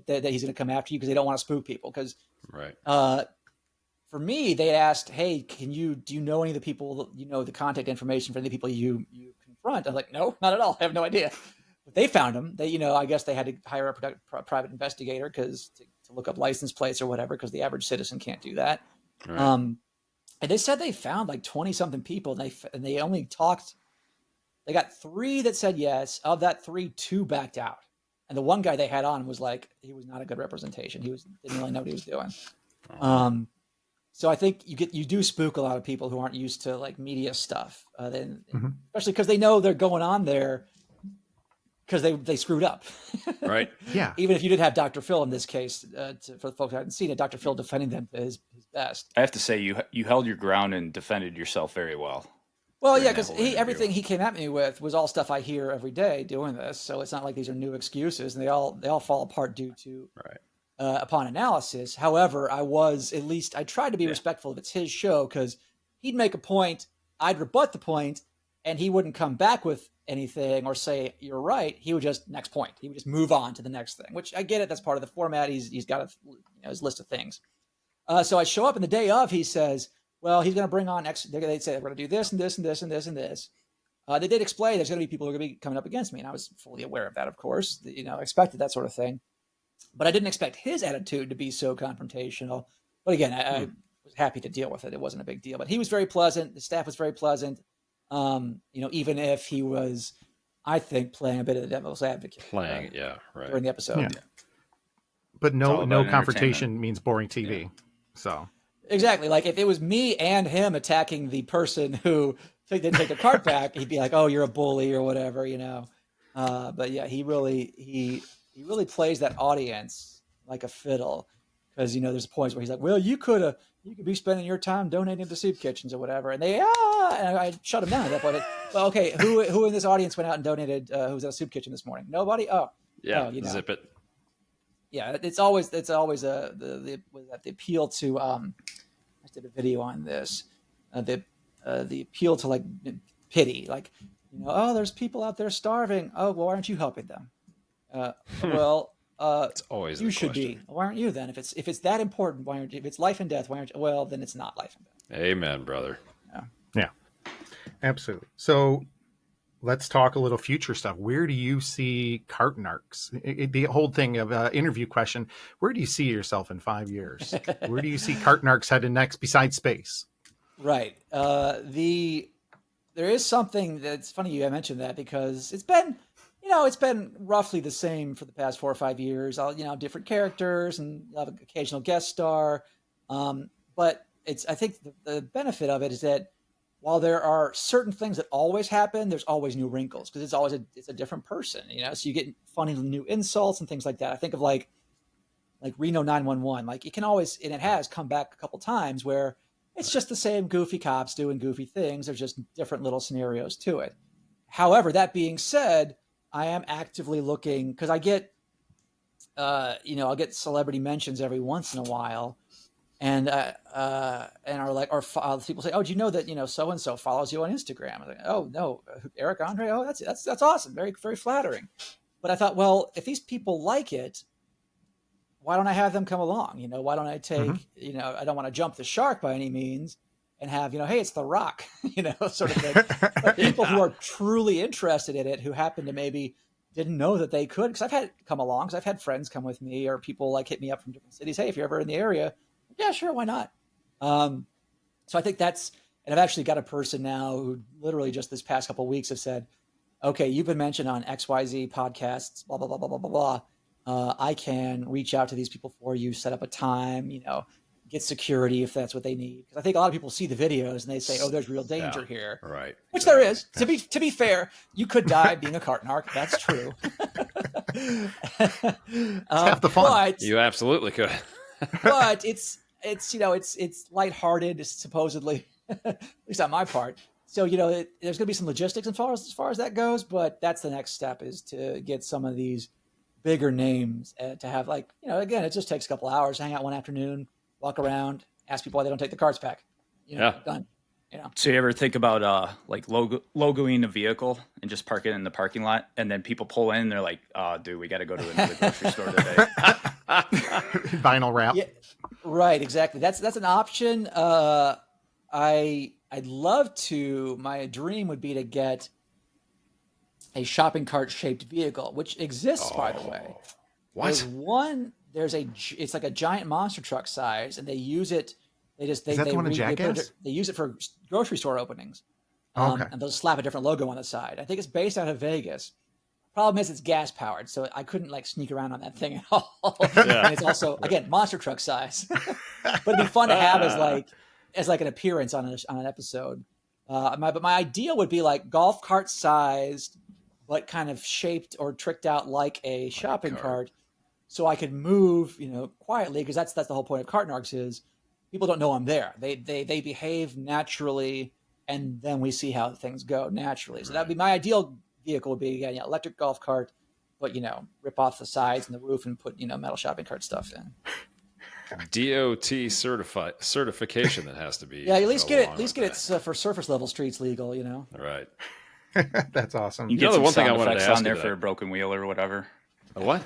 S6: that he's going to come after you because they don't want to spook people. Because for me, they asked, hey, do you know any of the people, the contact information for any people you confront? I'm like, no, not at all. I have no idea. But they found him. They, I guess they had to hire a private investigator to look up license plates or whatever, because the average citizen can't do that. Right. And they said they found like 20 something people, and they only talked. They got 3 that said yes. Of that 3, 2 backed out. And the one guy they had on was like, he was not a good representation. Didn't really know what he was doing. So I think you do spook a lot of people who aren't used to like media stuff, especially because they know they're going on there because they screwed up.
S7: Right.
S1: Yeah.
S6: Even if you did have Dr. Phil in this case, for the folks who haven't seen it, Dr. Phil defending them to his best.
S5: I have to say you held your ground and defended yourself very well.
S6: Well, yeah, because everything he came at me with was all stuff I hear every day doing this. So it's not like these are new excuses, and they all fall apart due to upon analysis. However, I tried to be respectful of it's his show, because he'd make a point, I'd rebut the point, and he wouldn't come back with anything or say you're right. He would just next point. He would just move on to the next thing. Which I get it. That's part of the format. He's got his list of things. So I show up, and the day of, he says, well, he's going to bring on X. They'd say, we're going to do this and this and this and this and this. They did explain there's going to be people who are going to be coming up against me. And I was fully aware of that, of course. I expected that sort of thing. But I didn't expect his attitude to be so confrontational. But again, I was happy to deal with it. It wasn't a big deal. But he was very pleasant. The staff was very pleasant. Even if he was, I think, playing a bit of the devil's advocate. During the episode. Yeah.
S1: But no confrontation means boring TV. Yeah. So.
S6: Exactly. Like if it was me and him attacking the person who didn't take the cart back, he'd be like, "Oh, you're a bully" or whatever, But yeah, he really plays that audience like a fiddle, because there's points where he's like, "Well, you could be spending your time donating to soup kitchens or whatever," and and I shut him down at that point. Well, okay, who in this audience went out and donated? Who was at a soup kitchen this morning? Nobody. Oh,
S7: yeah, zip it.
S6: Yeah, it's always the appeal to I did a video on this, the appeal to like pity, like there's people out there starving. Oh, well, why aren't you helping them?
S7: It's always
S6: you should be. Why aren't you then? If it's that important, why aren't you? If it's life and death, why aren't you? Well, then it's not life and death.
S7: Amen, brother.
S1: Yeah, absolutely. So let's talk a little future stuff. Where do you see Kartenarks? The whole thing of interview question. Where do you see yourself in 5 years? Where do you see Kartenarks headed next besides space?
S6: Right. There is something that's funny you mentioned that, because it's been, it's been roughly the same for the past 4 or 5 years. I'll, different characters and I'll have an occasional guest star. But I think the benefit of it is that while there are certain things that always happen, there's always new wrinkles because it's a different person, so you get funny new insults and things like that. I think of like Reno 911, like it can always, and it has come back a couple times where it's just the same goofy cops doing goofy things. There's just different little scenarios to it. However, that being said, I am actively looking because I get, I'll get celebrity mentions every once in a while, and are like, or people say, "Oh, do you know that so and so follows you on Instagram?" I'm like, "Oh no, Eric Andre. Oh, that's awesome. Very very flattering." But I thought, well, if these people like it, why don't I have them come along? Why don't I take? I don't want to jump the shark by any means, and have hey, it's The Rock, sort of thing. But people who are truly interested in it, who happen to maybe didn't know that they could, because I've had come along, because I've had friends come with me, or people like hit me up from different cities. Hey, if you're ever in the area, yeah, sure, why not? So I think and I've actually got a person now who literally just this past couple of weeks have said, okay, you've been mentioned on XYZ podcasts, blah, blah, blah, blah, blah, blah, blah. I can reach out to these people for you, set up a time, get security if that's what they need. Because I think a lot of people see the videos and they say, oh, there's real danger here.
S7: Right.
S6: Which there is. To be fair, you could die being a Kartenark. That's true.
S1: Half the fun.
S6: But,
S7: You absolutely could.
S6: but it's lighthearted, supposedly, at least on my part. So, there's going to be some logistics as far as that goes, but that's the next step, is to get some of these bigger names to have, like, again, it just takes a couple hours, hang out one afternoon, walk around, ask people why they don't take the cards back. Done.
S5: So you ever think about like logoing a vehicle and just park it in the parking lot, and then people pull in and they're like, dude, we got to go to the grocery store today.
S1: Vinyl wrap.
S6: Yeah, right, exactly. That's an option. I'd love to. My dream would be to get a shopping cart shaped vehicle, which exists, by the way.
S7: What?
S6: It's like a giant monster truck size, and they use it. Is that
S1: the one in Jackass?
S6: They use it for grocery store openings.
S1: Okay.
S6: And they'll slap a different logo on the side. I think it's based out of Vegas. Problem is, it's gas powered, so I couldn't sneak around on that thing at all.
S7: Yeah.
S6: And it's also, again, monster truck size. But it'd be fun to have as an appearance on an episode. But my ideal would be like golf cart sized, but kind of shaped or tricked out like a shopping cart, so I could move, quietly, because that's the whole point of Kartenarks is people don't know I'm there. They behave naturally, and then we see how things go naturally. So that'd be my ideal vehicle, would be electric golf cart, but rip off the sides and the roof and put metal shopping cart stuff in.
S7: DOT certification that has to be.
S6: Yeah, at least get it for surface level streets legal.
S7: Right.
S1: That's awesome.
S5: You get
S7: the
S5: some
S7: one thing I
S5: sound
S7: wanted to
S5: effects
S7: ask
S5: on there
S7: you
S5: for
S7: that-
S5: a broken wheel or whatever.
S7: A what?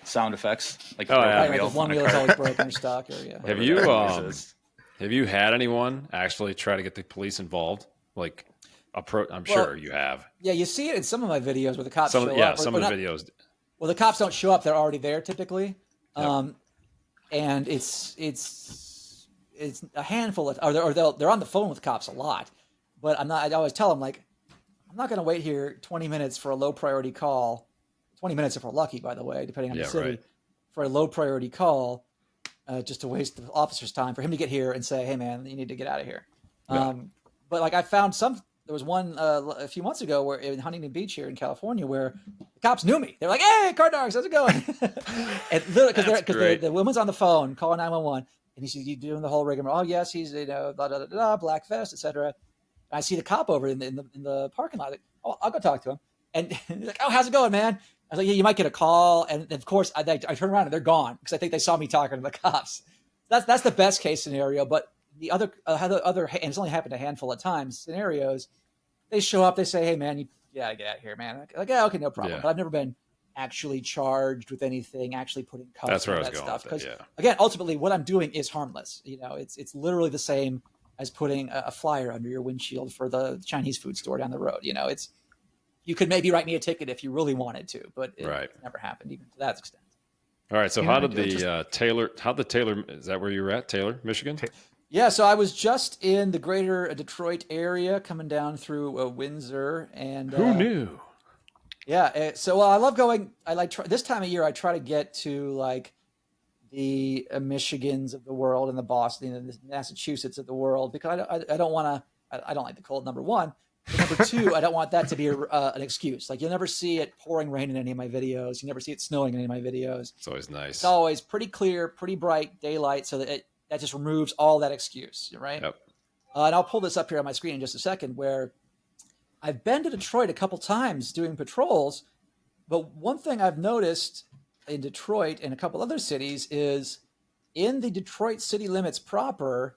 S5: Sound effects, like a
S7: Oh,
S5: broken
S7: yeah.
S6: Right,
S5: wheel.
S6: if one
S5: on a
S6: wheel is
S5: car.
S6: always broken or stock, or
S7: Have
S5: Whatever
S7: you
S5: that noise is.
S7: have you had anyone actually try to get the police involved? Like, I'm sure you have.
S6: Yeah, you see it in some of my videos where the cops
S7: Some
S6: show
S7: yeah,
S6: up.
S7: some of the videos.
S6: Well, the cops don't show up; they're already there typically,
S7: Yep.
S6: and it's a handful of, or they're on the phone with cops a lot. But I always tell them, like, I'm not going to wait here 20 minutes for a low priority call. 20 minutes if we're lucky, by the way, depending on the city,
S7: right.
S6: for a low priority call, just to waste the officer's time for him to get here and say, "Hey, man, you need to get out of here."
S7: Yeah.
S6: But I found there was one a few months ago where in Huntington Beach here in California where the cops knew me. They're like, "Hey, Kartenarks, how's it going?" And because the woman's on the phone calling 911, and he's doing the whole rigmarole. Oh yes, he's blah, blah, blah, blah, black vest, etc. I see the cop over in the parking lot. Like, oh, I'll go talk to him. And he's like, "Oh, how's it going, man?" I was like, "Yeah, you might get a call." And of course, I turn around and they're gone because I think they saw me talking to the cops. That's the best case scenario. But the other, and it's only happened a handful of times, scenarios, they show up, they say, "Hey, man, you gotta get out of here, man." Like, yeah, okay, no problem.
S7: Yeah.
S6: But I've never been actually charged with anything, actually put in cuffs.
S7: That's where I was
S6: that
S7: going
S6: stuff.
S7: with it,
S6: Because
S7: yeah.
S6: again, ultimately, what I'm doing is harmless. It's literally the same as putting a flyer under your windshield for the Chinese food store down the road. You could maybe write me a ticket if you really wanted to, but it never happened even to that extent.
S7: All right. So
S1: Yeah,
S7: how did
S1: I
S7: Taylor? Is that where you were at, Taylor, Michigan?
S6: Yeah, so I was just in the greater Detroit area, coming down through Windsor, and
S7: Who knew?
S6: Yeah. So I love going. I like this time of year. I try to get to like the Michigans of the world and the Boston and the Massachusetts of the world because I don't want to. I don't like the cold. Number one. But number two, I don't want that to be an excuse. Like you'll never see it pouring rain in any of my videos. You never see it snowing in any of my videos.
S7: It's always nice.
S6: It's always pretty clear, pretty bright daylight, so that that just removes all that excuse, right?
S7: Yep.
S6: And I'll pull this up here on my screen in just a second, where I've been to Detroit a couple times doing patrols, but one thing I've noticed in Detroit and a couple other cities is in the Detroit city limits proper,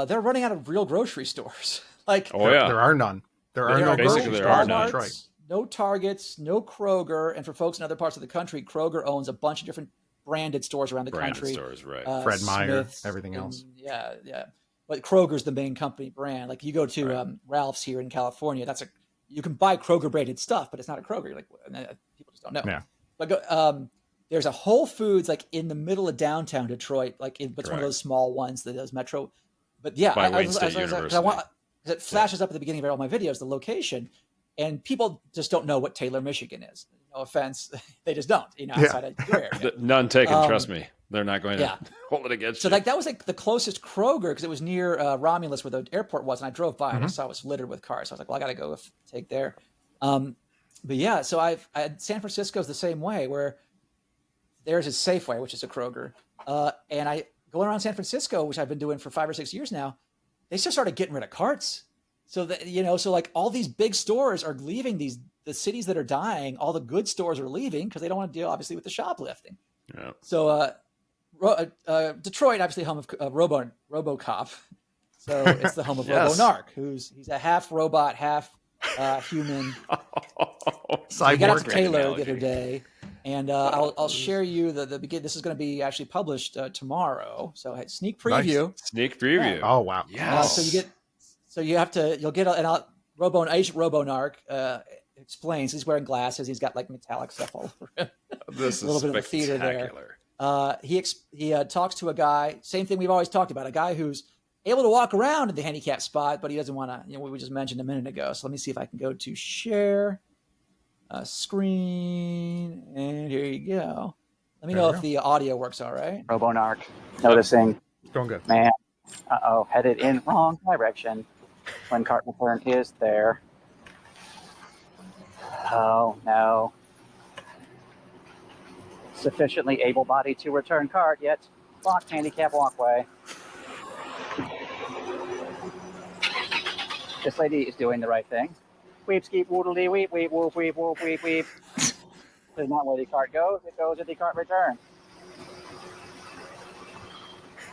S6: they're running out of real grocery stores. Like,
S1: there are none. There are no grocery stores in Detroit.
S6: No Targets, no Kroger, and for folks in other parts of the country, Kroger owns a bunch of different branded stores around the country.
S7: Stores, right?
S1: Fred Meyer,
S6: Smith's,
S1: everything else.
S6: Yeah. But Kroger's the main company brand. Like you go to Ralph's here in California, you can buy Kroger branded stuff, but it's not a Kroger. You're like, people just don't know.
S1: Yeah.
S6: But there's a Whole Foods like in the middle of downtown Detroit, but it's one of those small ones that does Metro. But yeah,
S7: by Wayne State University.
S6: It flashes up at the beginning of all my videos, the location, and people just don't know what Taylor, Michigan is. No offense, they just don't. Outside of your area.
S7: None taken. Trust me, they're not going to hold it against you.
S6: So that was like the closest Kroger because it was near Romulus where the airport was, and I drove by and I saw it was littered with cars. So I was like, well, I got to go take there. But yeah, so San Francisco's the same way where there's a Safeway, which is a Kroger, and I going around San Francisco, which I've been doing for 5 or 6 years now. They just started getting rid of carts. So that, so like all these big stores are leaving the cities that are dying. All the good stores are leaving because they don't want to deal obviously with the shoplifting.
S7: Yeah.
S6: So, Detroit, obviously home of RoboCop. So it's the home of RoboNarc, he's a half robot, half human.
S1: Cyborg.
S6: We got up to Taylor the other day. And I'll share you the begin. This is going to be actually published tomorrow. So sneak preview.
S7: Nice. Sneak preview.
S1: Yeah. Oh wow.
S7: Yeah.
S6: You'll get Agent RoboNarc explains. He's wearing glasses. He's got like metallic stuff all over him.
S7: This
S6: a little bit of the theater there. He talks to a guy. Same thing we've always talked about. A guy who's able to walk around in the handicap spot, but he doesn't want to. We just mentioned a minute ago. So let me see if I can go to share. Screen, and here you go. Let me know if the audio works all right.
S8: RoboNarc, noticing.
S1: It's going good.
S8: Man, headed in wrong direction when cart return is there. Oh, no. Sufficiently able-bodied to return cart, yet blocked handicap walkway. This lady is doing the right thing. Weep, skeep, woodle-dee, weep, weep, whoop, weep, whoop, weep, weep. This is not where the cart goes. It goes at the cart return.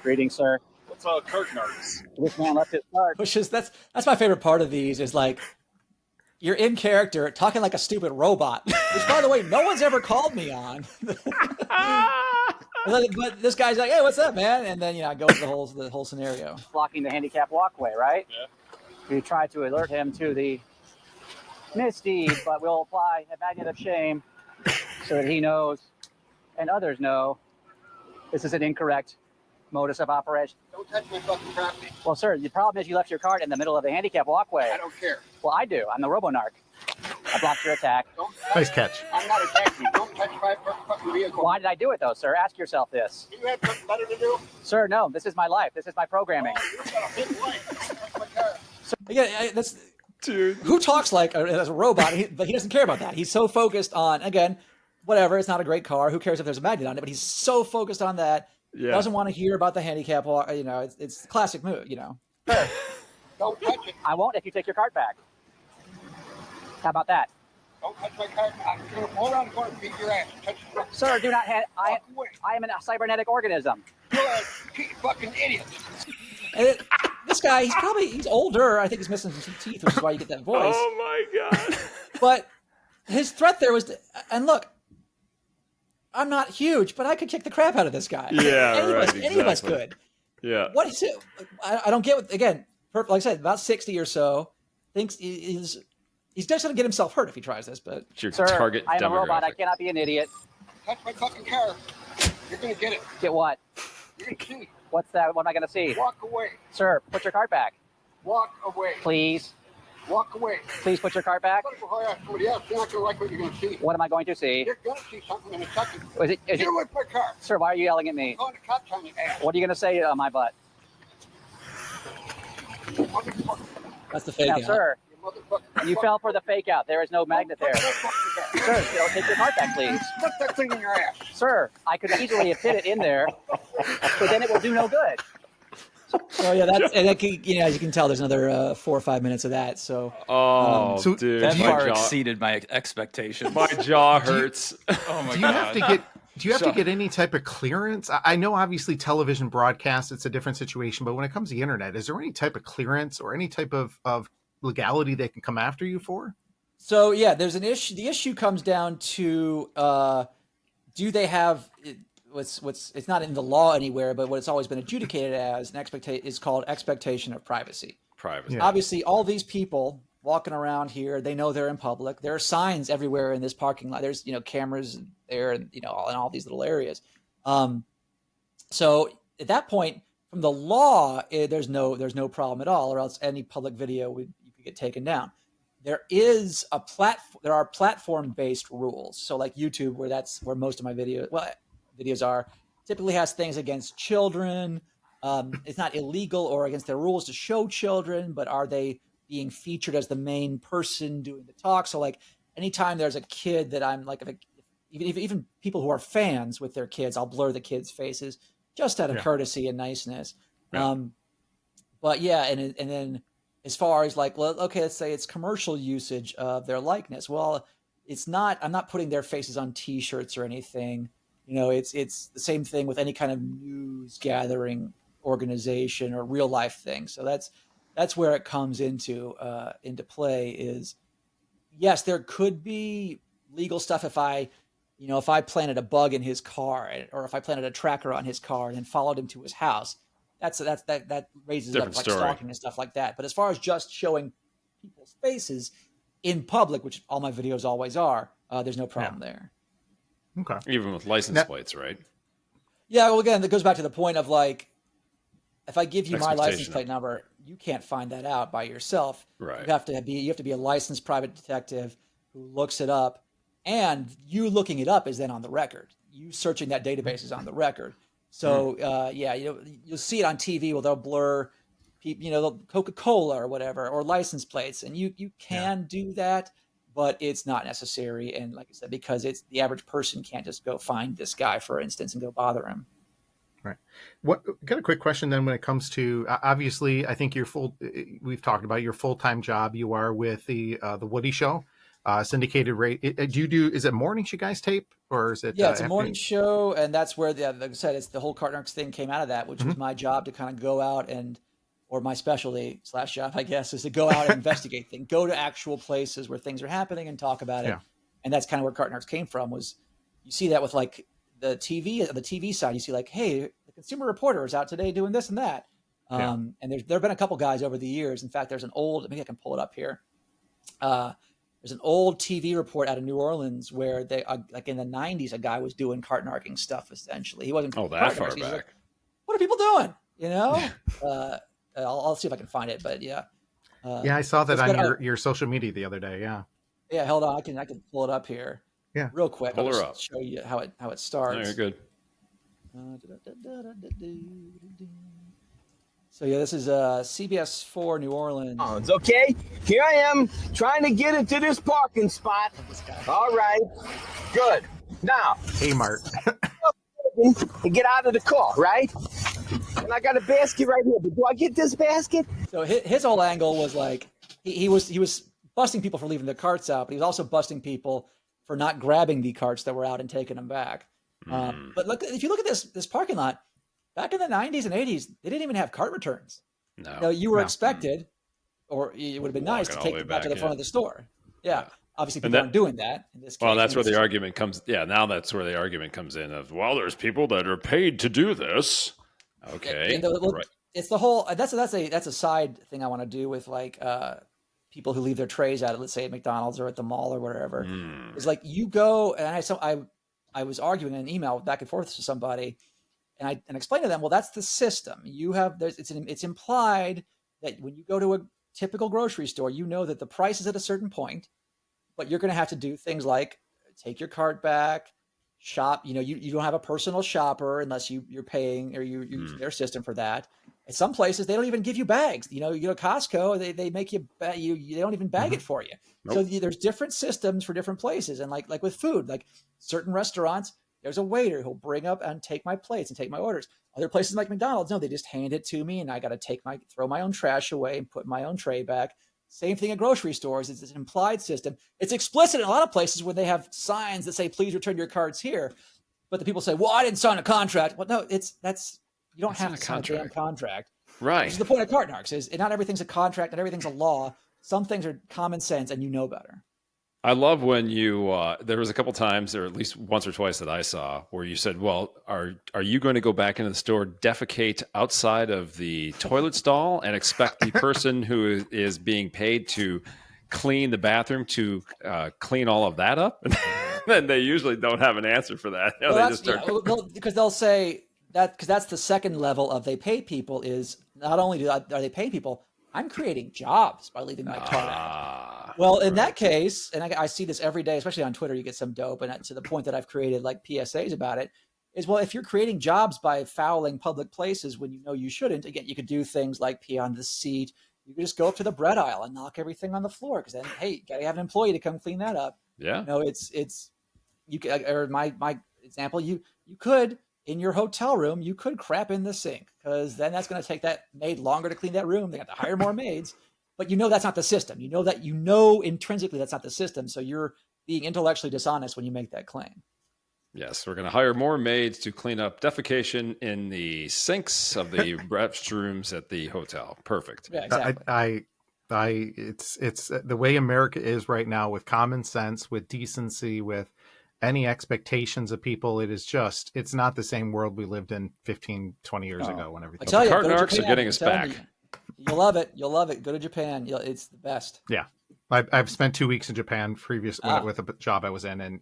S8: Greetings, sir.
S9: What's Kartenarks?
S8: This man left his cart.
S6: Which is that's my favorite part of these is like you're in character talking like a stupid robot. Which, by the way, no one's ever called me on. But this guy's like, "Hey, what's up, man?" And then I go to the whole scenario.
S8: Blocking the handicap walkway, right?
S9: Yeah.
S8: We try to alert him to the misdeed, but we'll apply a magnet of shame so that he knows and others know this is an incorrect modus of operation.
S9: Don't touch my fucking property.
S8: Well, sir, the problem is you left your cart in the middle of the handicap walkway.
S9: I don't care.
S8: Well, I do. I'm the RoboNarc. I blocked your attack.
S1: Nice catch.
S9: I'm not attacking you. Don't touch my fucking vehicle.
S8: Why did I do it, though, sir? Ask yourself this.
S9: You have something better to do?
S8: Sir, no. This is my life. This is my programming.
S9: Oh, you've got a big life. Don't touch my car.
S6: Yeah, that's dude. Who talks like as a robot? But he doesn't care about that. He's so focused on whatever. It's not a great car. Who cares if there's a magnet on it? But he's so focused on that. Yeah. Doesn't want to hear about the handicap. It's the classic move.
S8: Sir,
S9: don't touch it.
S8: I won't if you take your cart back. How about that?
S9: Don't touch my car. I'm going to pull around the corner and beat your ass. Touch the
S8: Sir, do not. I
S9: away.
S8: am a cybernetic organism.
S9: You're a fucking idiot.
S6: And this guy, he's older. I think he's missing some teeth, which is why you get that voice.
S7: Oh my god!
S6: But his threat there was, and look, I'm not huge, but I could kick the crap out of this guy.
S7: Yeah,
S6: any of us could.
S7: Yeah.
S6: What is it? I don't get. Like I said, about 60 or so. Thinks he's just going to get himself hurt if he tries this. But
S7: it's your
S8: sir,
S7: target
S8: I am a robot. I
S7: demographic.
S8: cannot be an idiot.
S9: Touch my fucking car. You're going to get it.
S8: Get what?
S9: You're going to see.
S8: What's that? What am I going to see?
S9: Walk away.
S8: Sir, put your cart back.
S9: Walk away.
S8: Please.
S9: Walk away.
S8: Please put your cart back.
S9: Somebody else, you're not going to like what you're going to see.
S8: What am I going to see?
S9: You're going to see something in a second.
S8: Is
S9: Get
S8: it,
S9: with my car.
S8: sir, why are you yelling at me?
S9: I'm going to cops on your ass.
S8: What are you going to say on my butt?
S9: Motherfucker.
S6: That's the fake
S8: Now,
S6: out.
S8: sir,
S9: You motherfucker.
S8: you fell for the fake out. There is no magnet there. Sir, take your cart back, please.
S9: Put that thing in your ass.
S8: Sir, I could easily have fit it in there, but then it will do no good.
S6: So yeah, as you can tell, there's another 4 or 5 minutes of that. So
S7: Oh, dude,
S5: That
S7: my
S5: far
S7: jaw,
S5: exceeded my expectations.
S7: my jaw hurts.
S5: Oh my
S1: Do you
S5: god!
S1: have to get? Do you have to get any type of clearance? I know, obviously, television broadcast, it's a different situation, but when it comes to the internet, is there any type of clearance or any type of legality they can come after you for?
S6: So yeah, there's an issue. The issue comes down to do they have what's it's not in the law anywhere, but what it's always been adjudicated as an is called expectation of privacy.
S7: Privacy.
S1: Yeah.
S6: Obviously, all these people walking around here, they know they're in public. There are signs everywhere in this parking lot. There's cameras there, and in all these little areas. So at that point, from the law, there's no problem at all, or else any public video you could get taken down. There are platform-based rules. So like YouTube, where that's where most of my videos are, typically has things against children. It's not illegal or against their rules to show children, but are they being featured as the main person doing the talk? So like anytime there's a kid that I'm like, even people who are fans with their kids, I'll blur the kids' faces just out of courtesy and niceness.
S7: Yeah.
S6: But yeah, and then as far as like, well, okay, let's say it's commercial usage of their likeness. Well, it's not. I'm not putting their faces on T-shirts or anything. It's the same thing with any kind of news gathering organization or real life thing. So that's where it comes into play. Is yes, there could be legal stuff if I planted a bug in his car, or if I planted a tracker on his car and then followed him to his house. That raises
S7: Different
S6: up like
S7: story.
S6: stalking and stuff like that. But as far as just showing people's faces in public, which all my videos always are, there's no problem there.
S1: Okay.
S7: Even with license plates, right?
S6: Yeah, well, again, that goes back to the point of like, if I give you my license
S7: Expectation.
S6: plate number, you can't find that out by yourself.
S7: Right.
S6: You have to be a licensed private detective who looks it up, and you looking it up is then on the record. You searching that database is on the record. So you'll see it on TV where they'll blur, Coca-Cola or whatever, or license plates, and you can do that, but it's not necessary. And like I said, because it's the average person can't just go find this guy, for instance, and go bother him.
S1: Right. Got a quick question then when it comes to, obviously, I think we've talked about your full-time job. You are with the Woody Show, syndicated rate. Is it mornings you guys tape, or is it?
S6: Yeah, it's a morning show. And that's where, like I said, it's the whole Kartenarks thing came out of that, which was my job to kind of go out or my specialty / job, I guess, is to go out and investigate things, go to actual places where things are happening and talk about it.
S1: Yeah.
S6: And that's kind of where Kartenarks came from. Was you see that with like the TV side, you see like, hey, the Consumer Reporter is out today doing this and that. And there have been a couple guys over the years. In fact, there's an old, maybe I can pull it up here. There's an old TV report out of New Orleans where they, like in the 90s, a guy was doing cartnarking stuff. Essentially, he wasn't.
S7: Oh, that far
S6: He's
S7: back.
S6: like, what are people doing? I'll see if I can find it. But yeah.
S1: I saw that
S6: it's
S1: on your social media the other day. Yeah.
S6: Yeah, hold on. I can pull it up here.
S1: Yeah.
S6: Real quick.
S7: Pull
S6: I'll
S7: her
S6: just
S7: up.
S6: show you how it starts.
S7: No, you're good.
S6: So yeah, this is CBS 4 New Orleans.
S10: Okay, here I am trying to get into this parking spot. All right, good. Now,
S1: Hey, Mark.
S10: get out of the car, right? And I got a basket right here. But do I get this basket?
S6: So his whole angle was like he was busting people for leaving their carts out, but he was also busting people for not grabbing the carts that were out and taking them back. But look, if you look at this parking lot, back in the 90s and 80s, they didn't even have cart returns.
S7: No.
S6: You were expected, or it would have been nice to take them back to the front of the store. Yeah. Obviously, people aren't doing that in this case.
S7: Well, that's where the argument comes. Yeah, now that's where the argument comes in of, well, there's people that are paid to do this. Okay. Right.
S6: It's the whole, that's a side thing I want to do with like people who leave their trays out at, let's say, at McDonald's or at the mall or wherever. It's like you go, and I was arguing in an email back and forth to somebody, and I explained to them, well, that's the system. You have it's implied that when you go to typical grocery store, you know that the price is at a certain point, but you're going to have to do things like take your cart back, shop. You don't have a personal shopper unless you're paying or you use their system for that. In some places, they don't even give you bags. You go to Costco, they make you they don't even bag it for you. Nope. So there's different systems for different places. And like with food, like certain restaurants, there's a waiter who'll bring up and take my plates and take my orders. Other places like McDonald's, no, they just hand it to me and I got to throw my own trash away and put my own tray back. Same thing at grocery stores. It's an implied system. It's explicit in a lot of places where they have signs that say, please return your cards here. But the people say, well, I didn't sign a contract. Well, no, you don't have to sign a damn contract.
S7: Right.
S6: Which is the point of Kartenarks is not everything's a contract, not everything's a law. Some things are common sense and you know better.
S7: I love when there was a couple times, or at least once or twice that I saw, where you said, well, are you going to go back into the store, defecate outside of the toilet stall and expect the person who is being paid to clean the bathroom to clean all of that up? And they usually don't have an answer for that.
S6: Because they'll say that, because that's the second level of they pay people is not only are they paying people, I'm creating jobs by leaving my cart out. Well, in that case, and I see this every day, especially on Twitter, you get some dope, and to the point that I've created like PSAs about it, is, well, if you're creating jobs by fouling public places when you know you shouldn't, again, you could do things like pee on the seat. You could just go up to the bread aisle and knock everything on the floor, because then, hey, you got to have an employee to come clean that up.
S7: Yeah.
S6: Or my example, you could, in your hotel room, you could crap in the sink, because then that's going to take that maid longer to clean that room. They have to hire more maids, but that's not the system. Intrinsically that's not the system. So you're being intellectually dishonest when you make that claim.
S7: Yes, we're going to hire more maids to clean up defecation in the sinks of the restrooms at the hotel. Perfect.
S6: Yeah, exactly.
S1: It's the way America is right now, with common sense, with decency, with any expectations of people. It's not the same world we lived in 15, 20 years ago when everything.
S6: I tell you,
S7: Kartenarks are getting us back.
S6: You'll love it. You'll love it. Go to Japan. It's the best.
S1: Yeah. I've spent 2 weeks in Japan with a job I was in, and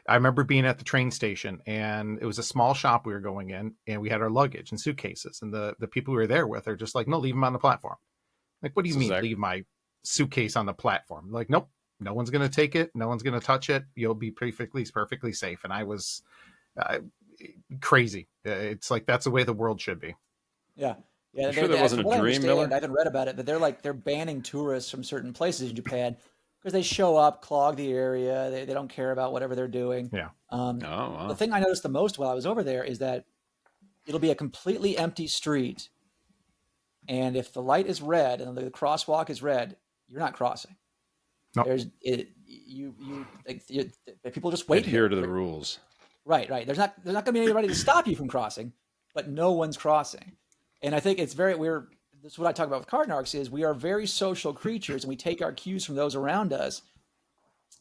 S1: I remember being at the train station, and it was a small shop we were going in, and we had our luggage and suitcases, and the people we were there with are just like, no, leave them on the platform. Like, what do you mean leave my suitcase on the platform? Like, nope, no one's going to take it, no one's going to touch it, you'll be perfectly safe. And I was crazy. It's like, that's the way the world should be.
S6: Yeah.
S7: Yeah, sure that wasn't a dream, Miller?
S6: I haven't read about it, but they're banning tourists from certain places in Japan because they show up, clog the area. They don't care about whatever they're doing.
S1: Yeah.
S6: Wow. The thing I noticed the most while I was over there is that it'll be a completely empty street, and if the light is red and the crosswalk is red, you're not crossing.
S1: No.
S6: People just wait.
S7: Adhere to the rules.
S6: Right. There's not going to be anybody to stop you from crossing, but no one's crossing. And I think it's this is what I talk about with Kartenarks is we are very social creatures, and we take our cues from those around us.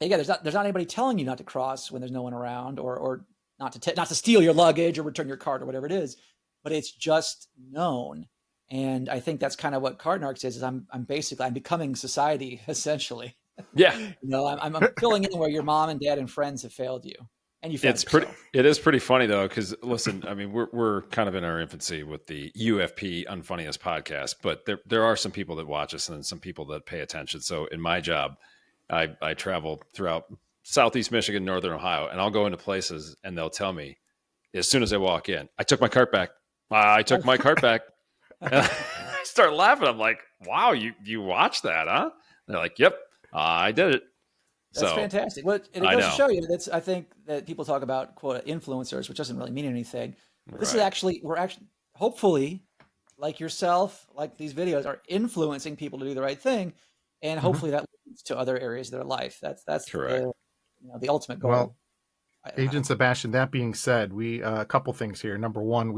S6: And again, there's not anybody telling you not to cross when there's no one around, or not to steal your luggage or return your cart or whatever it is, but it's just known. And I think that's kind of what Kartenarks is I'm becoming society essentially.
S7: Yeah.
S6: I'm filling in where your mom and dad and friends have failed you. And you
S7: it is pretty funny though, because listen, I mean, we're kind of in our infancy with the UFP Unfunniest podcast, but there are some people that watch us and some people that pay attention. So in my job, I travel throughout Southeast Michigan, Northern Ohio, and I'll go into places and they'll tell me as soon as I walk in, I took my cart back. And I start laughing. I'm like, wow, you watched that, huh? And they're like, yep, I did it.
S6: That's fantastic. Well, it goes to show you I think that people talk about quote influencers, which doesn't really mean anything. This is we're hopefully, like yourself, like these videos are influencing people to do the right thing, and hopefully that leads to other areas of their life. That's correct. The ultimate goal.
S1: Well, Agent Sebastian, that being said, we a couple things here. Number one,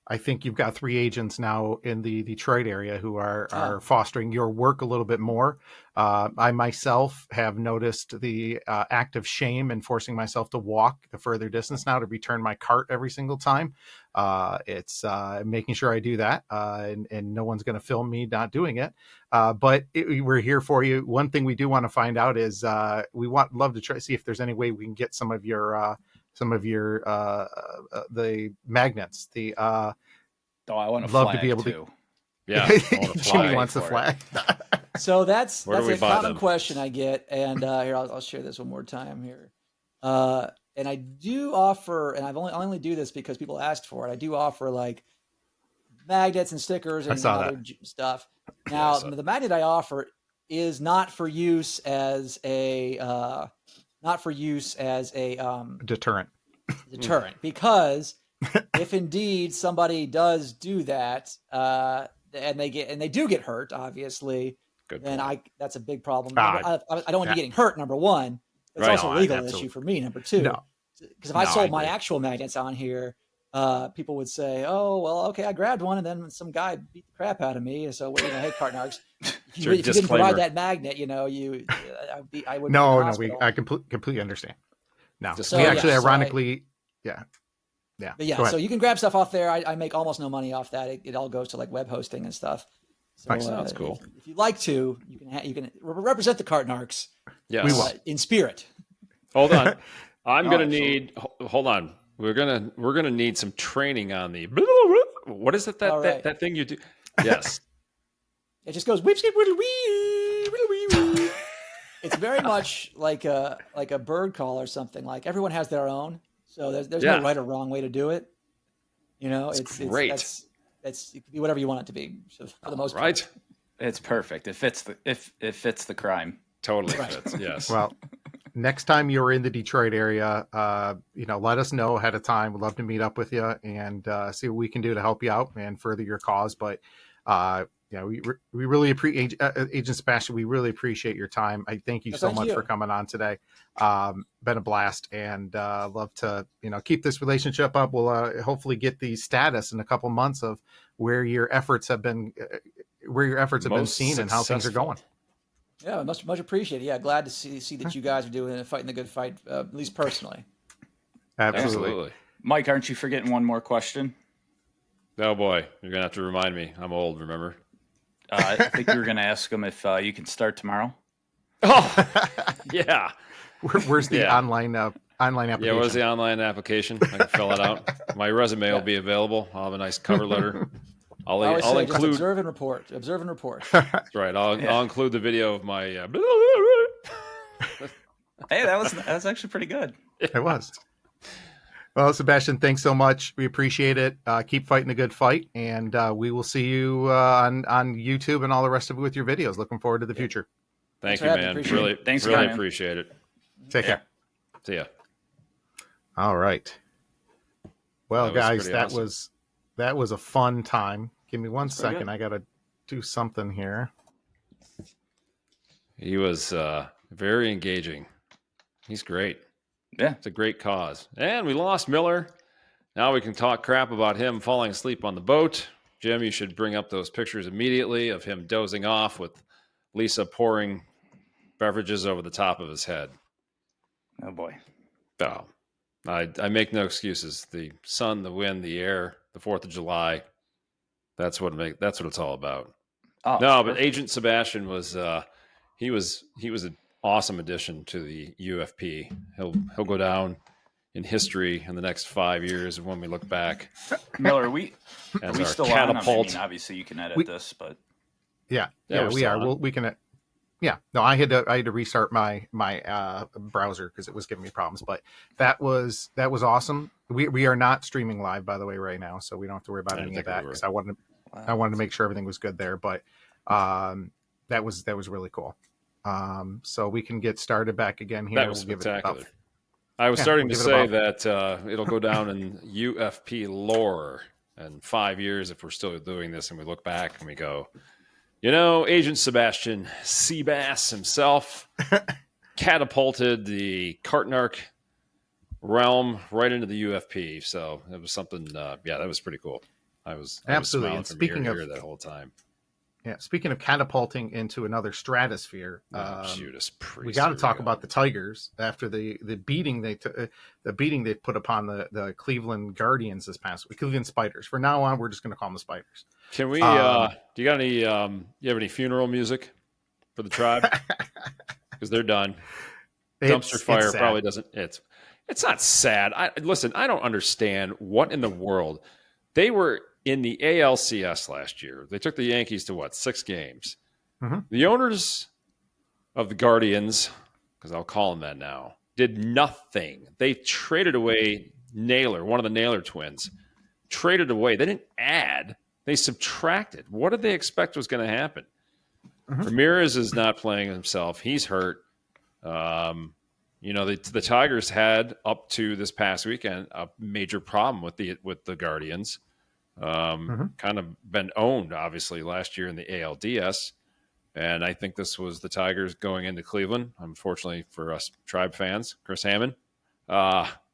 S1: I think you've got 3 agents now in the Detroit area who are fostering your work a little bit more. I myself have noticed the act of shame in forcing myself to walk the further distance now to return my cart every single time. It's making sure I do that, and no one's going to film me not doing it. But we're here for you. One thing we do want to find out is love to try to see if there's any way we can get some of your the magnets.
S5: I want to
S1: love
S5: flag
S1: to be able
S5: too.
S7: Yeah,
S1: Jimmy wants a flag.
S6: So that's
S7: Where do we
S6: a
S7: buy
S6: common
S7: them?
S6: question I get, and here I'll share this one more time here. And I do offer, and I only do this because people asked for it. I do offer like magnets and stickers and
S1: saw
S6: other stuff. Now, the magnet I offer is not for use as a
S1: Deterrent.
S6: because if indeed somebody does do that, and they do get hurt, obviously, then that's a big problem. I don't want you getting hurt. Number one, it's also a legal issue for me. Number two, because if I sold my actual magnets on here, people would say, "Oh, well, okay, I grabbed one, and then some guy beat the crap out of me." So, hey, Kartenarks, if you didn't provide that magnet, I would.
S1: No, I completely understand. No,
S6: So,
S1: we actually,
S6: so
S1: ironically, yeah.
S6: But yeah, so you can grab stuff off there. I make almost no money off that. It all goes to like web hosting and stuff. So,
S1: nice. That's cool.
S6: If you'd like to, you can represent the Kartenarks.
S7: Yes,
S6: we will in spirit.
S7: Hold on, I'm gonna need. Hold on, we're gonna need some training on the. What is it that thing you do? Yes,
S6: it just goes whip skip whittle wee whittle wee. It's very much like a bird call or something. Like everyone has their own. So there's no right or wrong way to do it. It's
S7: great.
S6: It could be whatever you want it to be for the most part.
S5: Right. It's perfect. It fits the crime.
S7: Totally fits. Yes.
S1: Well, next time you're in the Detroit area, let us know ahead of time. We'd love to meet up with you and see what we can do to help you out and further your cause. But we really appreciate Agent Sebastian. We really appreciate your time. I thank you so much for coming on today. Been a blast, and love to keep this relationship up. We'll hopefully get the status in a couple months of where your efforts have been seen and how things are going.
S6: Yeah, much appreciated. Yeah, glad to see that you guys are doing and fighting the good fight, at least personally.
S1: Absolutely.
S5: Mike, aren't you forgetting one more question?
S7: Oh boy, you're gonna have to remind me. I'm old, remember?
S5: I think you were going to ask him if you can start tomorrow.
S7: Oh, yeah.
S1: Where's the online application?
S7: Yeah, where's the online application? I can fill it out. My resume will be available. I'll have a nice cover letter. I'll include.
S6: Just observe and report. Observe and report.
S7: That's right. I'll include the video of my.
S5: Hey, that was actually pretty good.
S1: It was. Well, Sebastian, thanks so much. We appreciate it. Keep fighting the good fight, and we will see you on YouTube and all the rest of it with your videos. Looking forward to the future.
S7: Thank you, man. Really appreciate it.
S1: Take care.
S7: See ya.
S1: All right. Well, guys,
S7: awesome.
S1: that was a fun time. Give me one second. I got to do something here.
S7: He was very engaging. He's great.
S5: Yeah.
S7: It's a great cause. And we lost Miller. Now we can talk crap about him falling asleep on the boat. Jim, you should bring up those pictures immediately of him dozing off with Lisa pouring beverages over the top of his head.
S5: Oh, boy.
S7: Oh, I make no excuses. The sun, the wind, the air, the 4th of July. That's what it's all about.
S5: Oh,
S7: no, but Agent Sebastian was he was an awesome addition to the UFP. He'll go down in history in the next 5 years when we look back.
S5: Miller, we still
S7: catapult.
S5: on him? I mean, obviously you can edit this, but
S1: we are. Well, we can. Yeah, no, I had to restart my browser because it was giving me problems. But that was awesome. We are not streaming live, by the way, right now, so we don't have to worry about any of that because I wanted to make sure everything was good there. But that was really cool. So we can get started back again here.
S7: That was spectacular. I was starting to say that it'll go down in UFP lore in 5 years if we're still doing this, and we look back and we go, Agent Sebastian Seabass himself catapulted the Kartenark realm right into the UFP. So it was something. That was pretty cool. I was
S1: absolutely. And speaking of
S7: that whole time.
S1: Yeah, speaking of catapulting into another stratosphere,
S7: we
S1: got to talk about the Tigers after the beating they put upon the Cleveland Guardians this past week. Cleveland Spiders. From now on, we're just going to call them the Spiders.
S7: Can we? Do you got any? You have any funeral music for the tribe? Because they're done. Dumpster fire probably doesn't. It's not sad. Listen. I don't understand what in the world they were. In the ALCS last year, they took the Yankees to 6 games. The owners of the Guardians, because I'll call them that now, did nothing. They traded away Naylor, one of the Naylor twins, traded away. They didn't add, they subtracted. What did they expect was going to happen? Ramirez is not playing himself. He's hurt. The Tigers had up to this past weekend a major problem with the Guardians. Kind of been owned, obviously, last year in the ALDS. And I think this was the Tigers going into Cleveland. Unfortunately for us Tribe fans, Chris Hammond.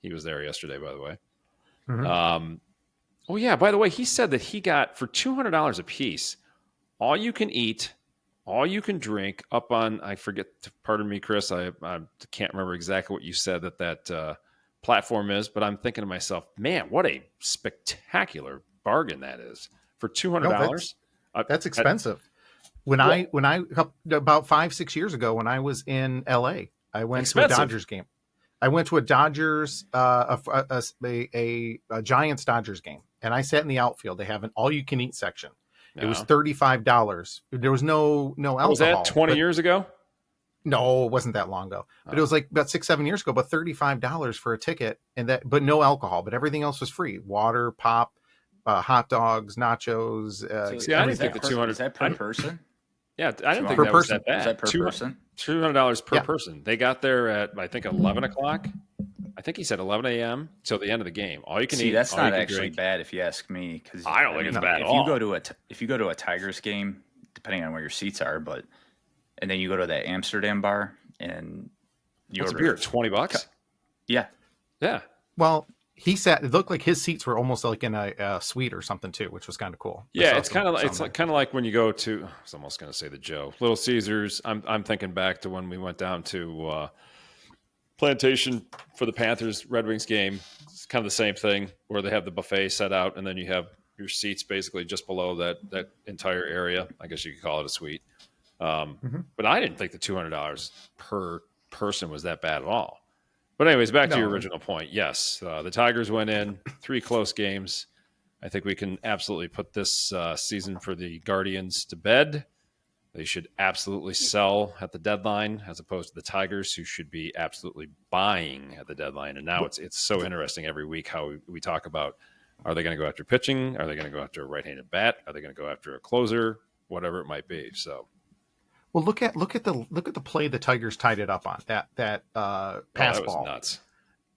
S7: He was there yesterday, by the way. Oh, yeah, by the way, he said that he got, for $200 a piece, all you can eat, all you can drink up on, I forget, pardon me, Chris, I can't remember exactly what you said that platform is, but I'm thinking to myself, man, what a spectacular bargain that is. For $200?
S1: No, that's expensive. When I about 5-6 years ago, when I was in LA, I went to a Dodgers game. I went to a Dodgers, a Giants Dodgers game, and I sat in the outfield. They have an all-you-can-eat section. It was $35. There was no alcohol.
S7: Was that 20 years ago?
S1: No, it wasn't that long ago. But it was like about 6-7 years ago. But $35 for a ticket, but no alcohol. But everything else was free: water, pop, hot dogs, nachos.
S7: I didn't think the 200
S5: is that per person.
S7: Yeah, I didn't think that was that bad.
S5: Is that per person?
S7: $200 per person. They got there at, I think, 11 o'clock. I think he said 11 a.m. till the end of the game. All you can eat.
S5: That's not actually bad if you ask me. Because
S7: I don't think it's bad at all.
S5: If you go to a Tigers game, depending on where your seats are, and then you go to that Amsterdam bar and you
S7: order a beer, $20.
S5: Yeah.
S1: Well, it looked like his seats were almost like in a suite or something too, which was kind of cool.
S7: Yeah, it's kind of like when you go to, I was almost going to say the Joe, Little Caesars. I'm thinking back to when we went down to Plantation for the Panthers Red Wings game. It's kind of the same thing where they have the buffet set out and then you have your seats basically just below that entire area. I guess you could call it a suite. But I didn't think the $200 per person was that bad at all. But anyways, back to your original point. Yes, the Tigers went in 3 close games. I think we can absolutely put this season for the Guardians to bed. They should absolutely sell at the deadline as opposed to the Tigers, who should be absolutely buying at the deadline. And now it's so interesting every week how we talk about, are they going to go after pitching? Are they going to go after a right-handed bat? Are they going to go after a closer? Whatever it might be. So.
S1: Well, look at the play the Tigers tied it up on that pass
S7: that was
S1: ball.
S7: Nuts.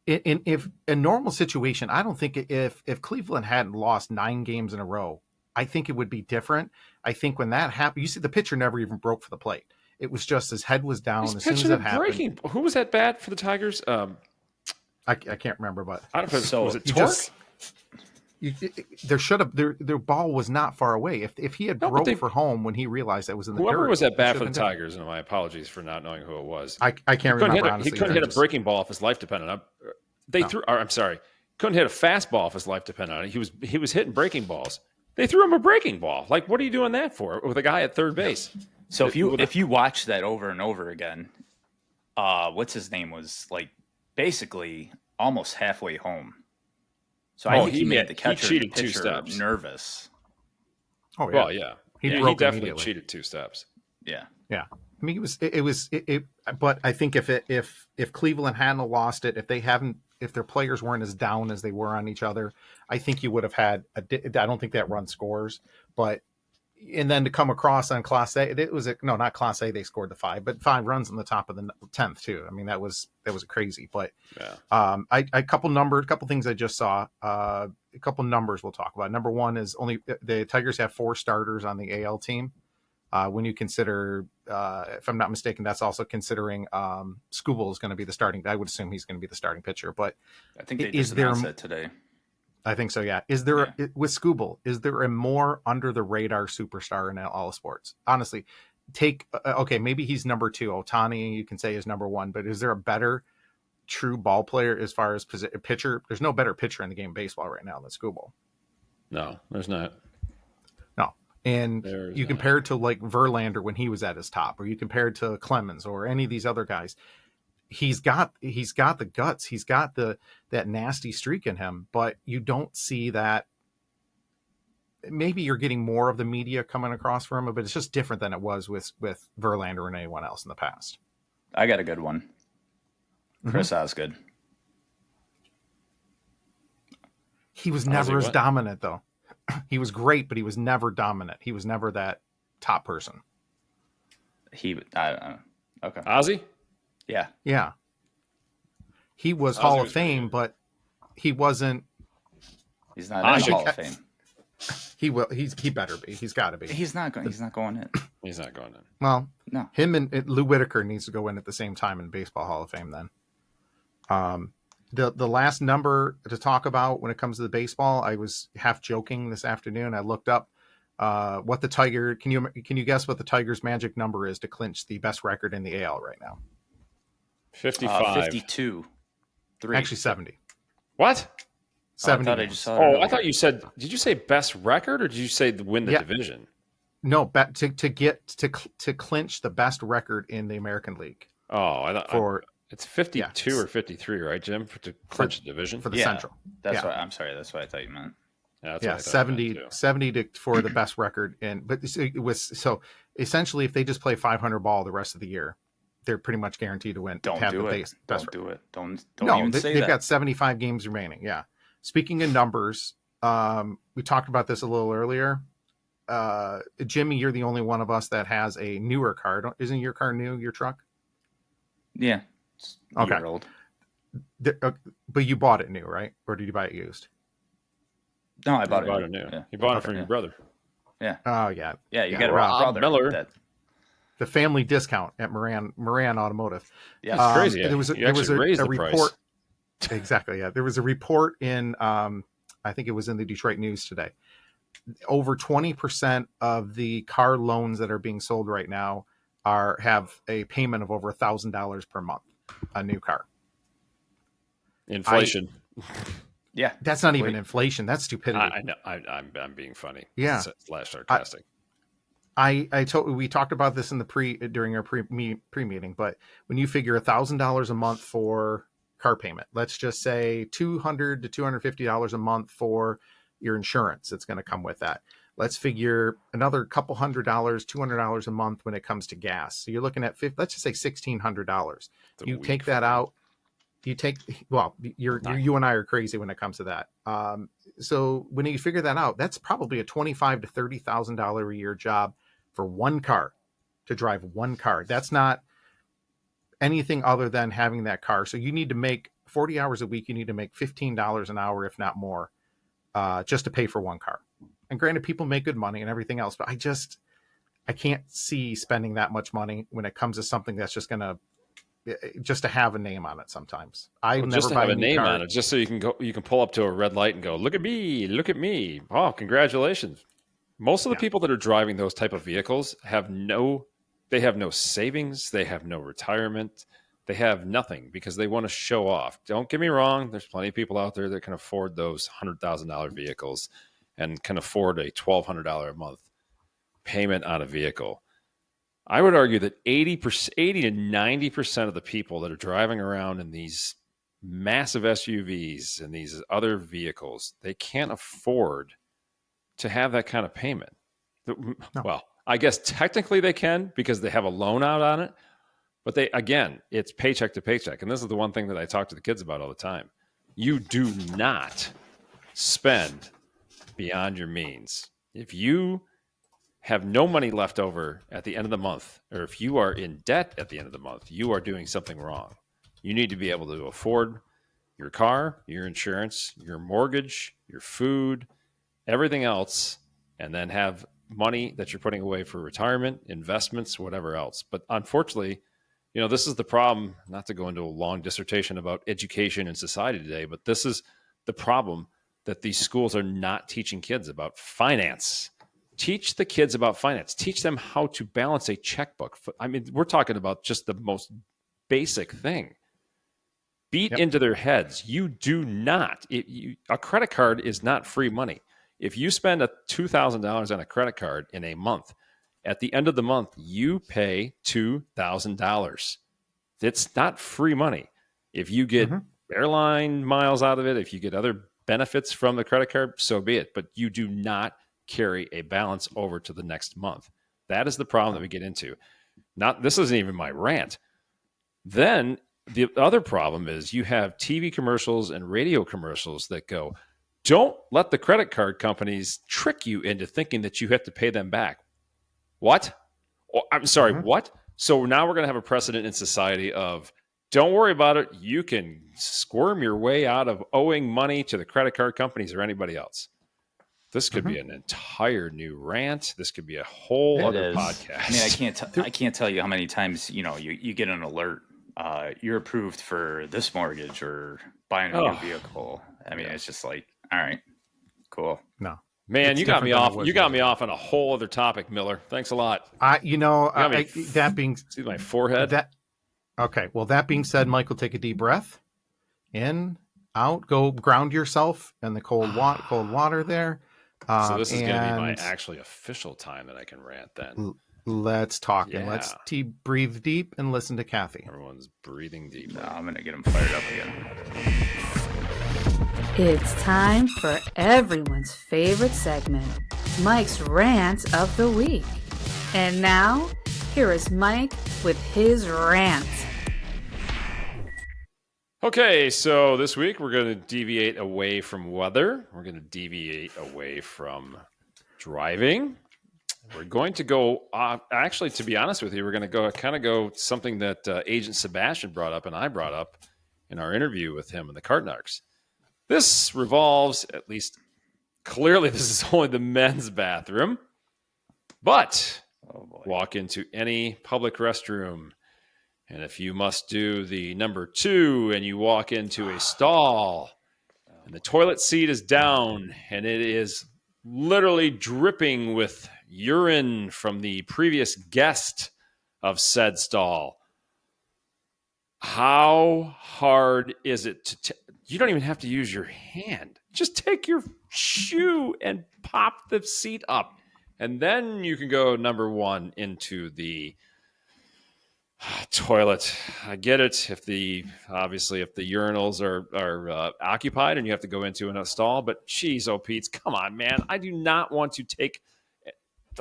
S1: If a normal situation, I don't think if Cleveland hadn't lost 9 games in a row, I think it would be different. I think when that happened, you see the pitcher never even broke for the plate. It was just his head was down as soon as that happened.
S7: Who was that bat for the Tigers?
S1: I can't remember, but
S7: I don't know. Was it Torque?
S1: There should have their ball was not far away. If he had broke for home when he realized that was in the
S7: whoever
S1: dirt,
S7: was that bat for the Tigers, and my apologies for not knowing who it was.
S1: I can't remember.
S7: He couldn't hit a breaking ball if his life depended on it. I'm sorry, couldn't hit a fastball if his life depended on it. He was hitting breaking balls. They threw him a breaking ball. Like, what are you doing that for with a guy at third base?
S5: So if you watch that over and over again, what's his name was like basically almost halfway home. So I think he made the catcher
S7: cheated
S5: pitcher
S7: 2 steps.
S5: Nervous.
S1: Oh yeah.
S7: Well, yeah. He definitely cheated 2 steps.
S5: Yeah.
S1: I mean, it was. But I think if Cleveland hadn't lost it, if their players weren't as down as they were on each other, I think you would have had. I don't think that run scores, but. And then to come across on Class A, not Class A. They scored the 5, but 5 runs in the top of the 10th too. I mean, that was crazy. But a couple things I just saw. A couple numbers we'll talk about. Number one is only the Tigers have 4 starters on the AL team. When you consider, if I'm not mistaken, that's also considering Skubal is going to be the starting. I would assume he's going to be the starting pitcher. But
S5: I think they just announced that today.
S1: I think so, yeah. With Skubal, is there a more under the radar superstar in all sports? Honestly, maybe he's number 2. Ohtani, you can say, is number 1, but is there a better true ball player as far as pitcher? There's no better pitcher in the game of baseball right now than Skubal.
S7: No, there's not.
S1: No. And you compare it to like Verlander when he was at his top, or you compare it to Clemens or any of these other guys. He's got the guts. He's got that nasty streak in him, but you don't see that maybe you're getting more of the media coming across from him, but it's just different than it was with Verlander and anyone else in the past.
S5: I got a good one. Chris Osgood.
S1: He was never as dominant, though. He was great, but he was never dominant. He was never that top person.
S5: I don't know. Okay.
S7: Ozzy?
S5: Yeah.
S1: Yeah. He was Hall of Fame, but he wasn't.
S5: He's not in the Hall of Fame.
S1: He will. He better be. He's got to be.
S5: He's not going. He's not going in.
S7: He's not going in.
S1: Well,
S5: no.
S1: Him and Lou Whitaker needs to go in at the same time in Baseball Hall of Fame. Then, the last number to talk about when it comes to the baseball, I was half joking this afternoon. I looked up what the Tiger. Can you guess what the Tigers' magic number is to clinch the best record in the AL right now?
S7: 55.
S5: 52. 3.
S1: Actually, 70.
S7: What?
S1: 70.
S5: I
S7: thought you said. Did you say best record, or did you say win the division?
S1: No, to clinch the best record in the American League.
S7: Oh, I thought it's 52 or 53, right, Jim, to clinch the division
S1: for the Central.
S5: That's what I'm sorry. That's what I thought you meant.
S1: Yeah, 70 for the best record, but it was so essentially if they just play 500 ball the rest of the year, they're pretty much guaranteed to win.
S5: Don't do it. Don't do it. Don't even say that.
S1: They've got 75 games remaining. Yeah. Speaking of numbers, we talked about this a little earlier. Jimmy, you're the only one of us that has a newer car. Isn't your car new? Your truck?
S5: Yeah. It's a year old.
S1: But you bought it new, right? Or did you buy it used?
S5: No, I bought
S7: it new. Yeah. You bought it from your brother.
S5: Yeah.
S1: Oh yeah.
S5: Yeah, you got a brother.
S7: Miller.
S1: The family discount at Moran Automotive.
S7: Yeah, it's crazy.
S1: There was a report.
S7: Price.
S1: Exactly. Yeah, there was a report in. I think it was in the Detroit News today. Over 20% of the car loans that are being sold right now have a payment of over $1,000 per month. A new car.
S7: Inflation.
S5: Yeah,
S1: that's not even inflation. That's stupidity.
S7: I know. I'm being funny.
S1: Yeah,
S7: slash sarcastic.
S1: We talked about this in the during our pre-meeting, but when you figure $1,000 a month for car payment, let's just say $200 to $250 a month for your insurance, it's going to come with that. Let's figure another couple $200 a month when it comes to gas. So you're looking at let's just say $1,600. You take that out. You and I are crazy when it comes to that. So when you figure that out, that's probably a $25,000 to $30,000 a year job for one car, to drive one car. That's not anything other than having that car. So you need to make 40 hours a week. You need to make $15 an hour, if not more, just to pay for one car. And granted, people make good money and everything else, but I can't see spending that much money when it comes to something that's just to have a name on it. Sometimes
S7: just to have a name on it, just so you can pull up to a red light and go, look at me. Oh, congratulations. Most of the people that are driving those type of vehicles have no savings. They have no retirement. They have nothing because they want to show off. Don't get me wrong. There's plenty of people out there that can afford those $100,000 vehicles and can afford a $1,200 a month payment on a vehicle. I would argue that 80 to 90% of the people that are driving around in these massive SUVs and these other vehicles, they can't afford to have that kind of payment. No. Well, I guess technically they can because they have a loan out on it, but it's paycheck to paycheck. And this is the one thing that I talk to the kids about all the time. You do not spend beyond your means. If you have no money left over at the end of the month, or if you are in debt at the end of the month, you are doing something wrong. You need to be able to afford your car, your insurance, your mortgage, your food, everything else, and then have money that you're putting away for retirement, investments, whatever else. But unfortunately, this is the problem, not to go into a long dissertation about education and society today, but this is the problem that these schools are not teaching kids about finance. Teach the kids about finance. Teach them how to balance a checkbook. I mean, we're talking about just the most basic thing. Beat into their heads. You do not. A credit card is not free money. If you spend $2,000 on a credit card in a month, at the end of the month, you pay $2,000. It's not free money. If you get airline miles out of it, if you get other benefits from the credit card, so be it. But you do not carry a balance over to the next month. That is the problem that we get into. This isn't even my rant. Then the other problem is you have TV commercials and radio commercials that go, don't let the credit card companies trick you into thinking that you have to pay them back. What? Oh, I'm sorry, what? So now we're going to have a precedent in society of, don't worry about it. You can squirm your way out of owing money to the credit card companies or anybody else. This could be an entire new rant. This could be a whole other podcast.
S5: I mean, I can't tell you how many times, you get an alert. You're approved for this mortgage or buying a new vehicle. I mean, it's just like, all right, cool.
S1: No.
S7: Man, you got me off. You got me off on a whole other topic, Miller. Thanks a lot.
S1: That being
S7: see my forehead.
S1: Okay. Well, that being said, Michael, take a deep breath. In, out, go ground yourself in the cold water there.
S7: So this is going to be my actually official time that I can rant then.
S1: Let's talk and let's breathe deep and listen to Kathy.
S7: Everyone's breathing deep.
S5: No, I'm going to get them fired up again.
S11: It's time for everyone's favorite segment, Mike's Rant of the Week. And now, here is Mike with his rant.
S7: Okay, so this week we're going to deviate away from weather. We're going to deviate away from driving. We're going to go, actually, to be honest with you, we're going to go something that Agent Sebastian brought up and I brought up in our interview with him in the Kartenarks. This revolves, at least clearly this is only the men's bathroom, but walk into any public restroom, and if you must do the number 2 and you walk into a stall and the toilet seat is down and it is literally dripping with urine from the previous guest of said stall, how hard is it to you don't even have to use your hand. Just take your shoe and pop the seat up. And then you can go number 1 into the toilet. I get it if the urinals are occupied and you have to go into a stall, but geez, oh Pete, come on, man. I do not want to take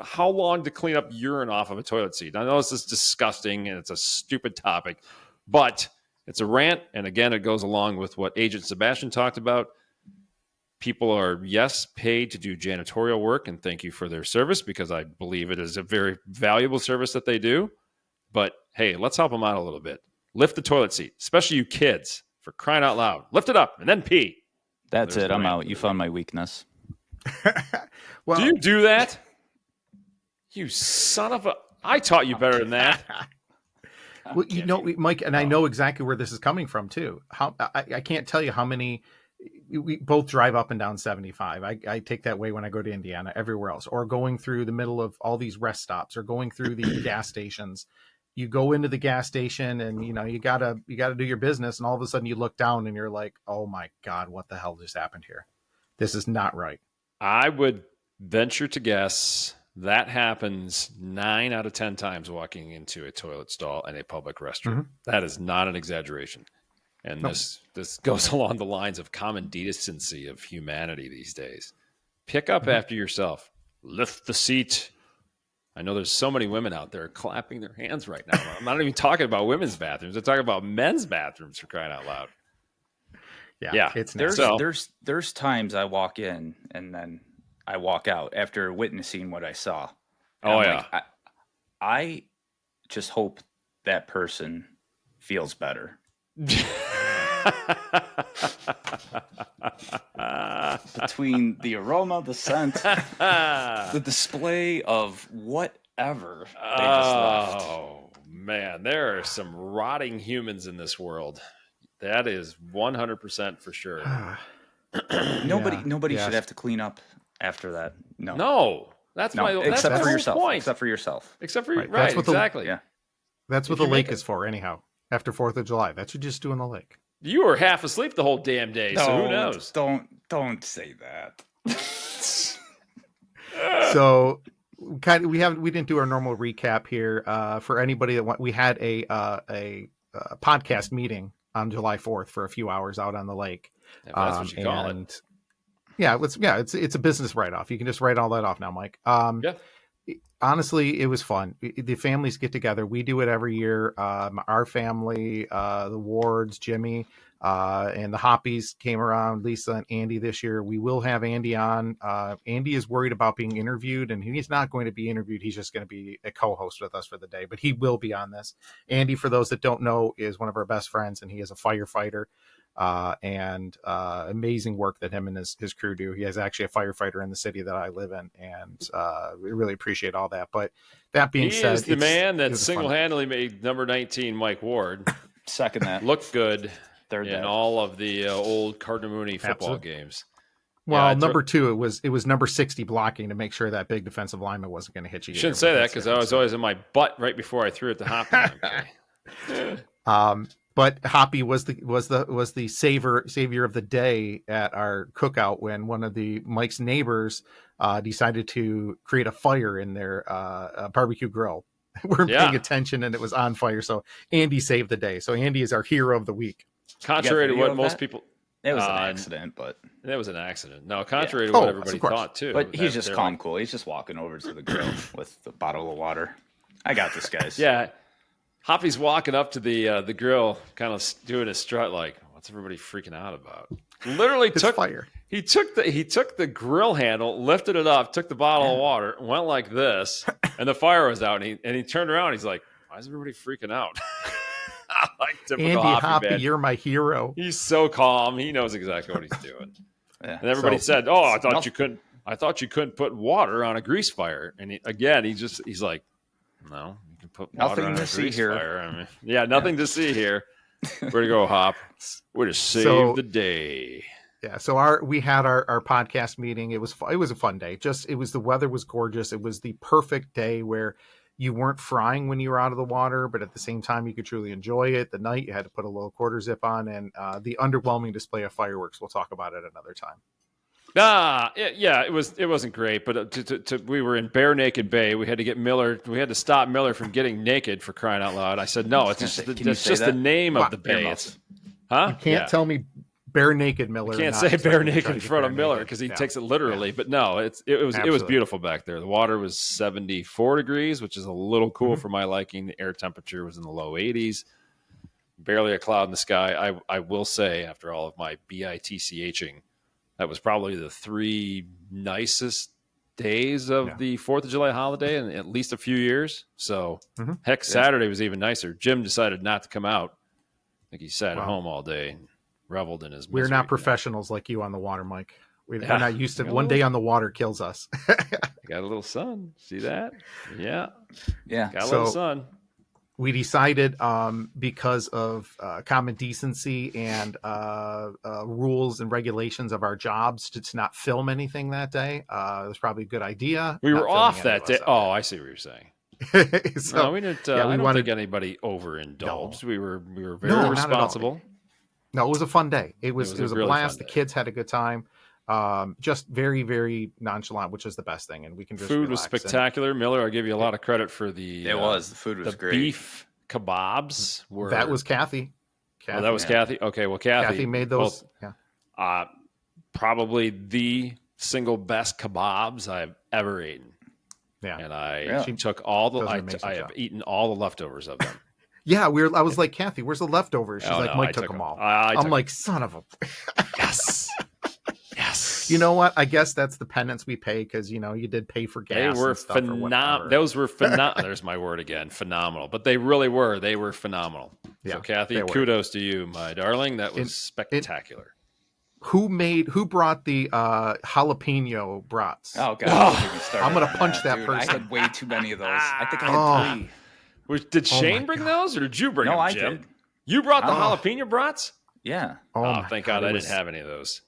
S7: how long to clean up urine off of a toilet seat. I know this is disgusting and it's a stupid topic, but it's a rant, and again, it goes along with what Agent Sebastian talked about. People are, yes, paid to do janitorial work, and thank you for their service, because I believe it is a very valuable service that they do. But, hey, let's help them out a little bit. Lift the toilet seat, especially you kids, for crying out loud. Lift it up, and then pee.
S5: That's it. I'm out. You found my weakness.
S1: Well,
S7: do you do that? You son of a... I taught you better than that.
S1: Well, Mike, and I know exactly where this is coming from too. I can't tell you how many. We both drive up and down 75. I take that way when I go to Indiana, everywhere else, or going through the middle of all these rest stops, or going through the gas stations. You go into the gas station, and you gotta do your business, and all of a sudden you look down and you're like, oh my God, what the hell just happened here? This is not right.
S7: I would venture to guess that happens 9 out of 10 times walking into a toilet stall in a public restroom. Mm-hmm. That is not an exaggeration. And this goes along the lines of common decency of humanity these days. Pick up after yourself. Lift the seat. I know there's so many women out there clapping their hands right now. I'm not even talking about women's bathrooms. I'm talking about men's bathrooms, for crying out loud. Yeah.
S5: There's times I walk in and then I walk out after witnessing what I saw.
S7: And
S5: I just hope that person feels better. Between the aroma, the scent, the display of whatever they just left.
S7: Oh man, there are some rotting humans in this world. That is 100% for sure.
S5: Nobody should have to clean up after that.
S7: No. That's
S5: except for yourself.
S7: Point.
S5: Except for yourself.
S7: Except for right, exactly.
S1: That's what the lake is for, anyhow. After 4th of July, that's what you just do in the lake.
S7: You were half asleep the whole damn day, so who knows?
S5: Don't say that.
S1: So, we didn't do our normal recap here. For anybody that we had a podcast meeting on July 4th for a few hours out on the lake.
S7: If that's what you call it.
S1: Yeah, it's a business write off. You can just write all that off now, Mike.
S7: Yeah.
S1: Honestly, it was fun. The families get together. We do it every year. Our family, the Wards, Jimmy, and the Hoppies came around, Lisa and Andy this year. We will have Andy on. Andy is worried about being interviewed, and he's not going to be interviewed. He's just going to be a co-host with us for the day, but he will be on this. Andy, for those that don't know, is one of our best friends, and he is a firefighter. And amazing work that him and his crew do. He is actually a firefighter in the city that I live in, and we really appreciate all that. But that being said,
S7: he is the man that single-handedly made number 19 Mike Ward
S5: second that
S7: look good
S5: Third
S7: in
S5: that.
S7: all of the old Kartenarks football
S1: Absolutely.
S7: games.
S1: Well,
S7: Yeah,
S1: number 2, it was number 60 blocking to make sure that big defensive lineman wasn't going to hit you.
S7: Shouldn't say that because I was always in my butt right before I threw it to Hoppy.
S1: But Hoppy was the savior of the day at our cookout when one of Mike's neighbors decided to create a fire in their barbecue grill. We're paying attention and it was on fire. So Andy saved the day. So Andy is our hero of the week.
S7: Contrary to what most people.
S5: It was an accident, but
S7: it was an accident. No, contrary to what everybody thought too.
S5: But he's just calm, cool. He's just walking over to the grill with the bottle of water. I got this, guys.
S7: Yeah. Hoppy's walking up to the grill, kind of doing a strut, like, "What's everybody freaking out about?" Literally took fire. He took the grill handle, lifted it up, took the bottle of water, went like this, and the fire was out. And he turned around. He's like, "Why is everybody freaking out?" Like
S1: Andy Hoppy, you're my hero.
S7: He's so calm. He knows exactly what he's doing. And everybody said, "Oh, I thought you couldn't put water on a grease fire." And he's like, "No." Put
S5: nothing to see here.
S7: I mean, nothing to see here. Where to go, Hop? We're to save the day.
S1: Yeah. So we had our podcast meeting. It was a fun day. The weather was gorgeous. It was the perfect day where you weren't frying when you were out of the water, but at the same time you could truly enjoy it. The night you had to put a little quarter zip on, and the underwhelming display of fireworks. We'll talk about it another time.
S7: It wasn't great, but we were in Bare Naked Bay. We had to stop Miller from getting naked, for crying out loud. I said, no, it's just the name of the bay.
S1: You can't tell me Bare Naked Miller.
S7: You can't say Bare Naked in front of Miller because he takes it literally. But no, it was beautiful back there. The water was 74 degrees, which is a little cool for my liking. The air temperature was in the low 80s. Barely a cloud in the sky. I will say, after all of my BITCHing, that was probably the 3 nicest days of the 4th of July holiday in at least a few years. So, heck, Saturday was even nicer. Jim decided not to come out. I think he sat at home all day and reveled in his misery.
S1: We're not professionals like you on the water, Mike. We're not used to one day on the water kills us.
S7: I got a little sun. See that? Yeah. Got a little sun.
S1: We decided because of common decency and rules and regulations of our jobs to not film anything that day. It was probably a good idea.
S7: We were off that day. Oh, I see what you're saying. No, we didn't. I don't think anybody overindulged. No. We were very responsible.
S1: No, it was a fun day. It was a really blast. The kids had a good time. Just very, very nonchalant, which is the best thing. And we can just
S7: food was spectacular. Miller, I'll give you a lot of credit for the.
S5: It was. The food was great.
S7: Beef kebabs were.
S1: That was Kathy.
S7: Oh, that was Kathy. Okay, well, Kathy
S1: made those.
S7: Probably the single best kebabs I've ever eaten.
S1: Yeah,
S7: and I took all the. I have eaten all the leftovers of them.
S1: Yeah, I was like, Kathy, where's the leftovers? She's like, Mike took them all. I'm like, son of a.
S7: Yes. Yes.
S1: You know what? I guess that's the penance we pay because, you did pay for gas.
S7: They were
S1: phenomenal.
S7: Those were phenomenal. There's my word again. Phenomenal. But they really were. They were phenomenal. Yeah, so, Kathy, kudos to you, my darling. That was spectacular.
S1: Who brought the jalapeno brats?
S5: Oh, God.
S1: I'm going to punch that person.
S5: I had way too many of those. I think I had 3.
S7: Did Shane bring those or did you bring them, Jim?
S5: No, I did.
S7: You brought the jalapeno brats?
S5: Yeah.
S7: Oh, thank God I didn't have any of those.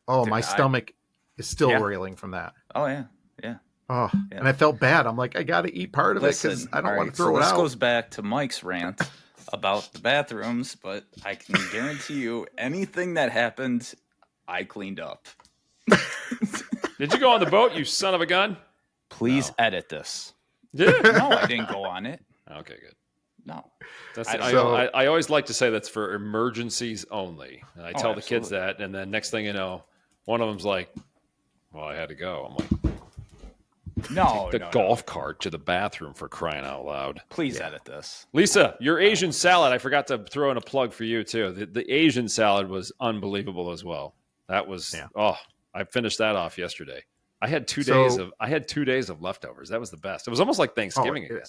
S1: Oh, my stomach is still reeling from that.
S5: Oh, yeah. Yeah.
S1: Oh, yeah. And I felt bad. I'm like, I got to eat part of it because I don't want to throw it out.
S5: This goes back to Mike's rant about the bathrooms, but I can guarantee you anything that happened, I cleaned up.
S7: Did you go on the boat, you son of a gun?
S5: Please edit this.
S7: Yeah.
S5: No, I didn't go on it.
S7: Okay, good.
S5: No.
S7: I always like to say that's for emergencies only. And I tell the kids that, and then next thing you know, one of them's like, well, I had to go. I'm like,
S5: No,
S7: take the golf cart to the bathroom for crying out loud.
S5: Please edit this.
S7: Lisa, your Asian salad, I forgot to throw in a plug for you too. The Asian salad was unbelievable as well. That was I finished that off yesterday. I had 2 days of leftovers. That was the best. It was almost like Thanksgiving again.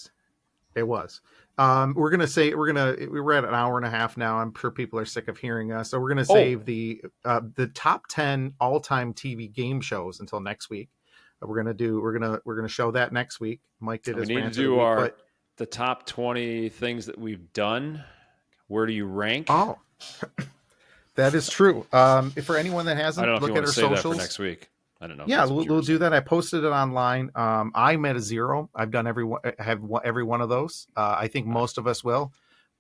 S1: It was. We're at an hour and a half now. I'm sure people are sick of hearing us. So we're gonna save the top 10 all-time TV game shows until next week. We're gonna show that next week. Mike did his.
S7: We need to do the top 20 things that we've done. Where do you rank?
S1: Oh, that is true. For anyone that hasn't, look at our socials.
S7: That for next week. I don't know.
S1: Yeah, we'll do that. I posted it online. I'm at a 0. I've done every one of those. I think most of us will,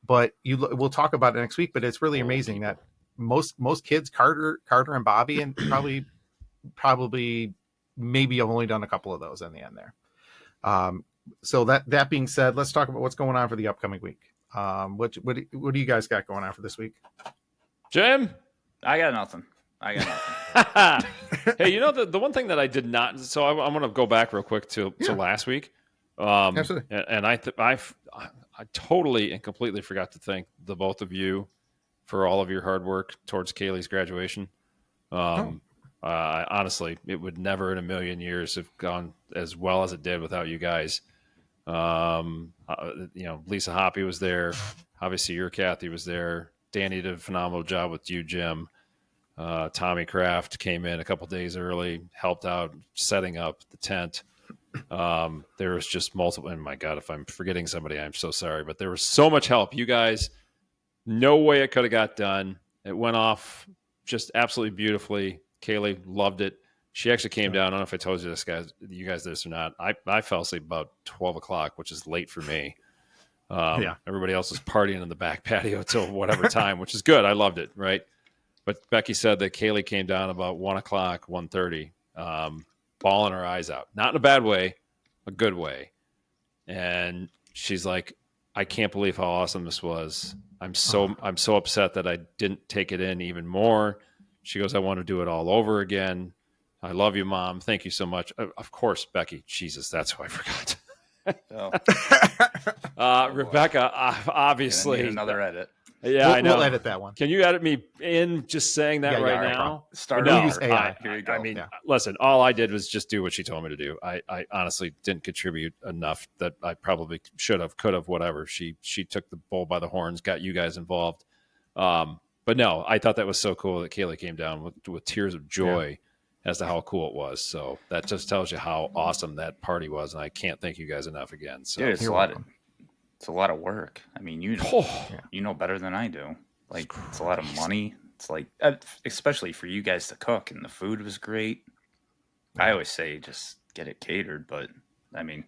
S1: but we'll talk about it next week. But it's really amazing that most kids, Carter and Bobby, and probably maybe I've only done a couple of those in the end there. So that being said, let's talk about what's going on for the upcoming week. What do you guys got going on for this week?
S7: Jim?
S5: I got nothing.
S7: Hey, the one thing that I did not, so I'm going to go back real quick to last week.
S1: Absolutely.
S7: And I totally and completely forgot to thank the both of you for all of your hard work towards Kaylee's graduation. Honestly, it would never in a million years have gone as well as it did without you guys. Lisa Hoppy was there. Obviously, your Kathy was there. Danny did a phenomenal job with you, Jim. Tommy Kraft came in a couple days early, helped out setting up the tent. There was just multiple. And my God, if I'm forgetting somebody, I'm so sorry. But there was so much help. You guys, no way it could have got done. It went off just absolutely beautifully. Kaylee loved it. She actually came down. I don't know if I told you this or not. I fell asleep about 12 o'clock, which is late for me. Everybody else was partying in the back patio till whatever time, which is good. I loved it, right? But Becky said that Kaylee came down about 1 o'clock, 1:30, bawling her eyes out. Not in a bad way, a good way. And she's like, I can't believe how awesome this was. I'm so upset that I didn't take it in even more. She goes, I want to do it all over again. I love you, Mom. Thank you so much. Of course, Becky. Jesus, that's who I forgot. Rebecca, obviously.
S5: Need another edit.
S7: Yeah, I know.
S1: We'll edit that one.
S7: Can you edit me in just saying that right now?
S5: We'll
S1: use AI.
S5: Here you go.
S7: I mean, listen, all I did was just do what she told me to do. I honestly didn't contribute enough that I probably should have, could have, whatever. She took the bull by the horns, got you guys involved. But no, I thought that was so cool that Kaylee came down with tears of joy as to how cool it was. So that just tells you how awesome that party was. And I can't thank you guys enough again. So
S5: dude, it's a lot of work. I mean, you know better than I do. Like, it's a lot of money. It's like, especially for you guys to cook, and the food was great. I always say just get it catered, but I mean,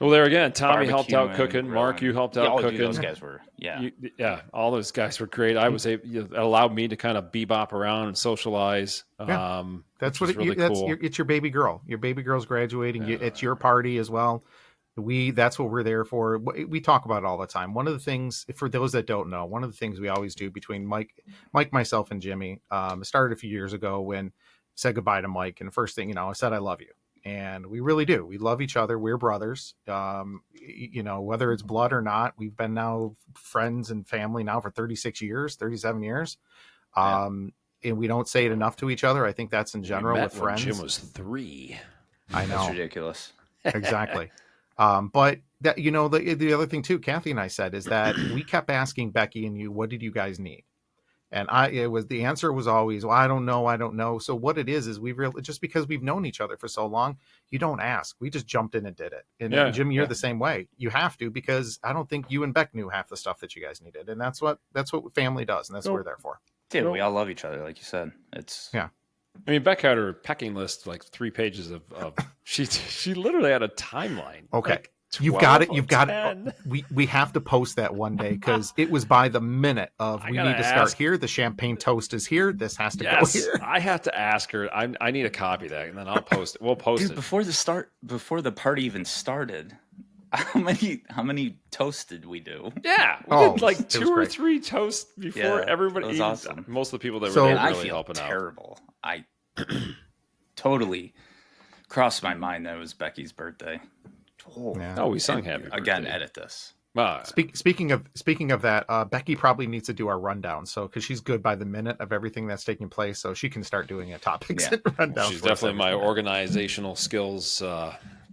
S7: well, there again, Tommy helped out cooking. Mark, you helped out cooking.
S5: Those guys were,
S7: all those guys were great. I was able, it allowed me to kind of bebop around and socialize.
S1: That's what
S7: really cool.
S1: It's your baby girl. Your baby girl's graduating. It's your party as well. That's what we're there for. We talk about it all the time. One of the things, for those that don't know, one of the things we always do between Mike, myself, and Jimmy, started a few years ago when I said goodbye to Mike, and the first thing, I said, I love you. And we really do. We love each other. We're brothers. Whether it's blood or not, we've been now friends and family now for 37 years. And we don't say it enough to each other. I think that's in general with friends.
S7: Jim was 3.
S1: I know.
S5: That's ridiculous.
S1: Exactly. But that, the other thing too, Kathy and I said, is that we kept asking Becky and you, what did you guys need? And the answer was always, well, I don't know. So what it is we really, just because we've known each other for so long, you don't ask. We just jumped in and did it. And Jim, you're the same way. You have to, because I don't think you and Beck knew half the stuff that you guys needed. And that's what family does. And that's what we're there for.
S5: Dude, we all love each other. Like you said,
S7: I mean, Beck had her pecking list, like 3 pages of she literally had a timeline.
S1: Okay.
S7: Like,
S1: You've got it. We have to post that one day, because it was by the minute of, we need to start here. The champagne toast is here. This has to go here.
S7: I have to ask her. I need a copy of that, and then I'll post it. We'll post it
S5: before the party even started. How many toasts did we do?
S7: Yeah, we did like 2 or 3 toasts before everybody.
S5: It was awesome.
S7: Most of the people that were there really
S5: I feel
S7: helping
S5: terrible.
S7: out.
S5: totally crossed my mind that it was Becky's birthday.
S7: Oh, we sung happy birthday.
S5: Again, edit this.
S1: Speaking of that, Becky probably needs to do our rundown. So because she's good by the minute of everything that's taking place, so she can start doing topics and rundowns.
S7: She's definitely my organizational skills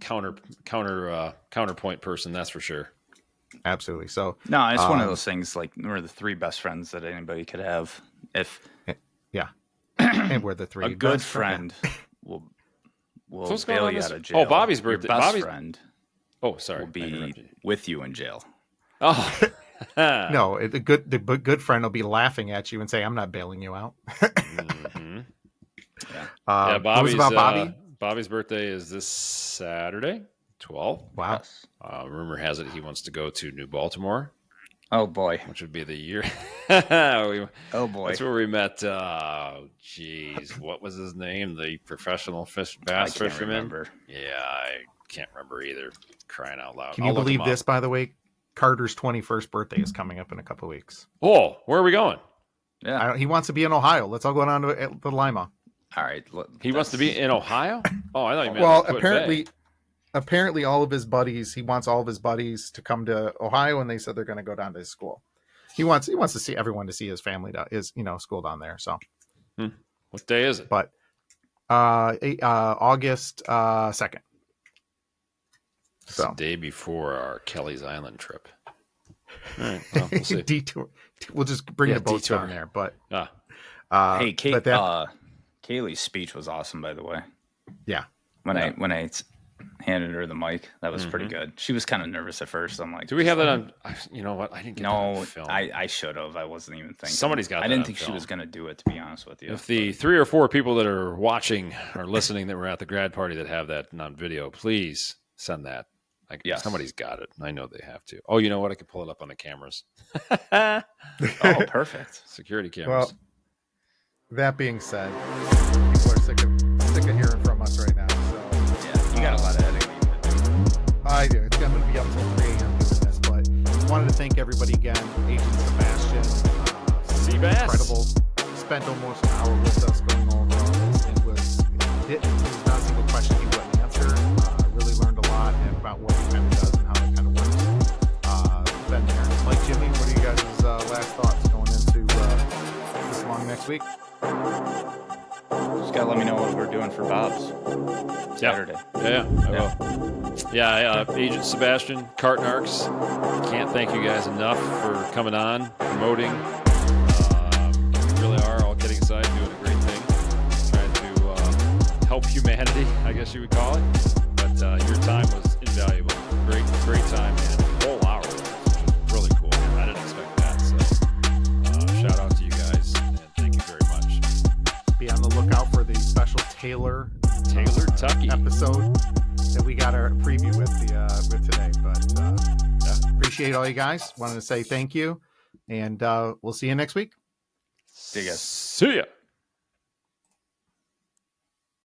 S7: counterpoint person. That's for sure.
S1: Absolutely. So
S5: no, it's one of those things. Like we're the three best friends that anybody could have.
S1: And we're the three.
S5: A good friend will bail you out of jail.
S7: Oh, Bobby's birthday.
S5: Your best
S7: Bobby's
S5: friend.
S7: Oh, sorry.
S5: Will be with you in jail.
S7: Oh.
S1: No, the good friend will be laughing at you and say, "I'm not bailing you out."
S7: Mm-hmm. Yeah. Bobby's Bobby's birthday is this Saturday, 12th.
S1: Wow.
S7: Rumor has it he wants to go to New Baltimore.
S5: Oh boy,
S7: which would be the year.
S5: Oh boy,
S7: that's where we met. Geez, what was his name? The professional bass fisherman.
S5: Remember.
S7: Yeah, I can't remember either. Crying out loud!
S1: Can you believe this? By the way, Carter's 21st birthday is coming up in a couple of weeks.
S7: Oh, where are we going?
S5: Yeah,
S1: he wants to be in Ohio. Let's all go down to the Lima.
S5: All right,
S7: he wants to be in Ohio. Oh, I thought you meant.
S1: Well, apparently, all of his buddies. He wants all of his buddies to come to Ohio, and they said they're going to go down to his school. He wants to see everyone to see his family, school down there. So,
S7: what day is it?
S1: But August 2nd.
S7: It's the day before our Kelly's Island trip. All right, well, we'll see.
S1: Detour. We'll just bring the boats down there. But
S5: hey, Kate, Kaylee's speech was awesome, by the way.
S1: Yeah.
S5: When I handed her the mic, that was pretty good. She was kind of nervous at first. I'm like,
S7: do we have that on? You know what? I didn't get that on film.
S5: I should have. I wasn't even thinking.
S7: Somebody's got that.
S5: I didn't
S7: on
S5: think
S7: film.
S5: she was going to do it, to be honest with you.
S7: If the 3 or 4 people that are watching or listening that were at the grad party that have that on video, please send that. Somebody's got it. I know they have to. Oh, you know what? I could pull it up on the cameras.
S5: Oh, perfect.
S7: Security cameras.
S1: Well, that being said, people are sick of hearing from us right now. So
S5: yeah, you got a lot of editing to do.
S1: I do. It's going to be up till 3 a.m. doing this, but wanted to thank everybody again. Agent Sebastian,
S7: Seabass,
S1: incredible. Spent almost an hour with us going over all this. It was not a single question he wouldn't answer. Really learned a lot about what he kind of does and how it kind of works. Been there. Mike, Jimmy, what are you guys' last thoughts going into this long next week?
S5: Just gotta let me know what we're doing for Bob's Saturday.
S7: Yeah, I will. Yeah, Agent Sebastian, Kartenarks. Can't thank you guys enough for coming on, promoting. You really are, all kidding aside, doing a great thing. Trying to help humanity, I guess you would call it. But your time was invaluable. Great time, man. A whole hour, which was really cool. I didn't expect that. So shout out to you guys, and thank you very much.
S1: Be on the lookout for the special Taylor
S7: Tucky
S1: episode that we got our preview with today. But appreciate all you guys. Wanted to say thank you, and we'll see you next week.
S5: See you guys.
S7: See ya.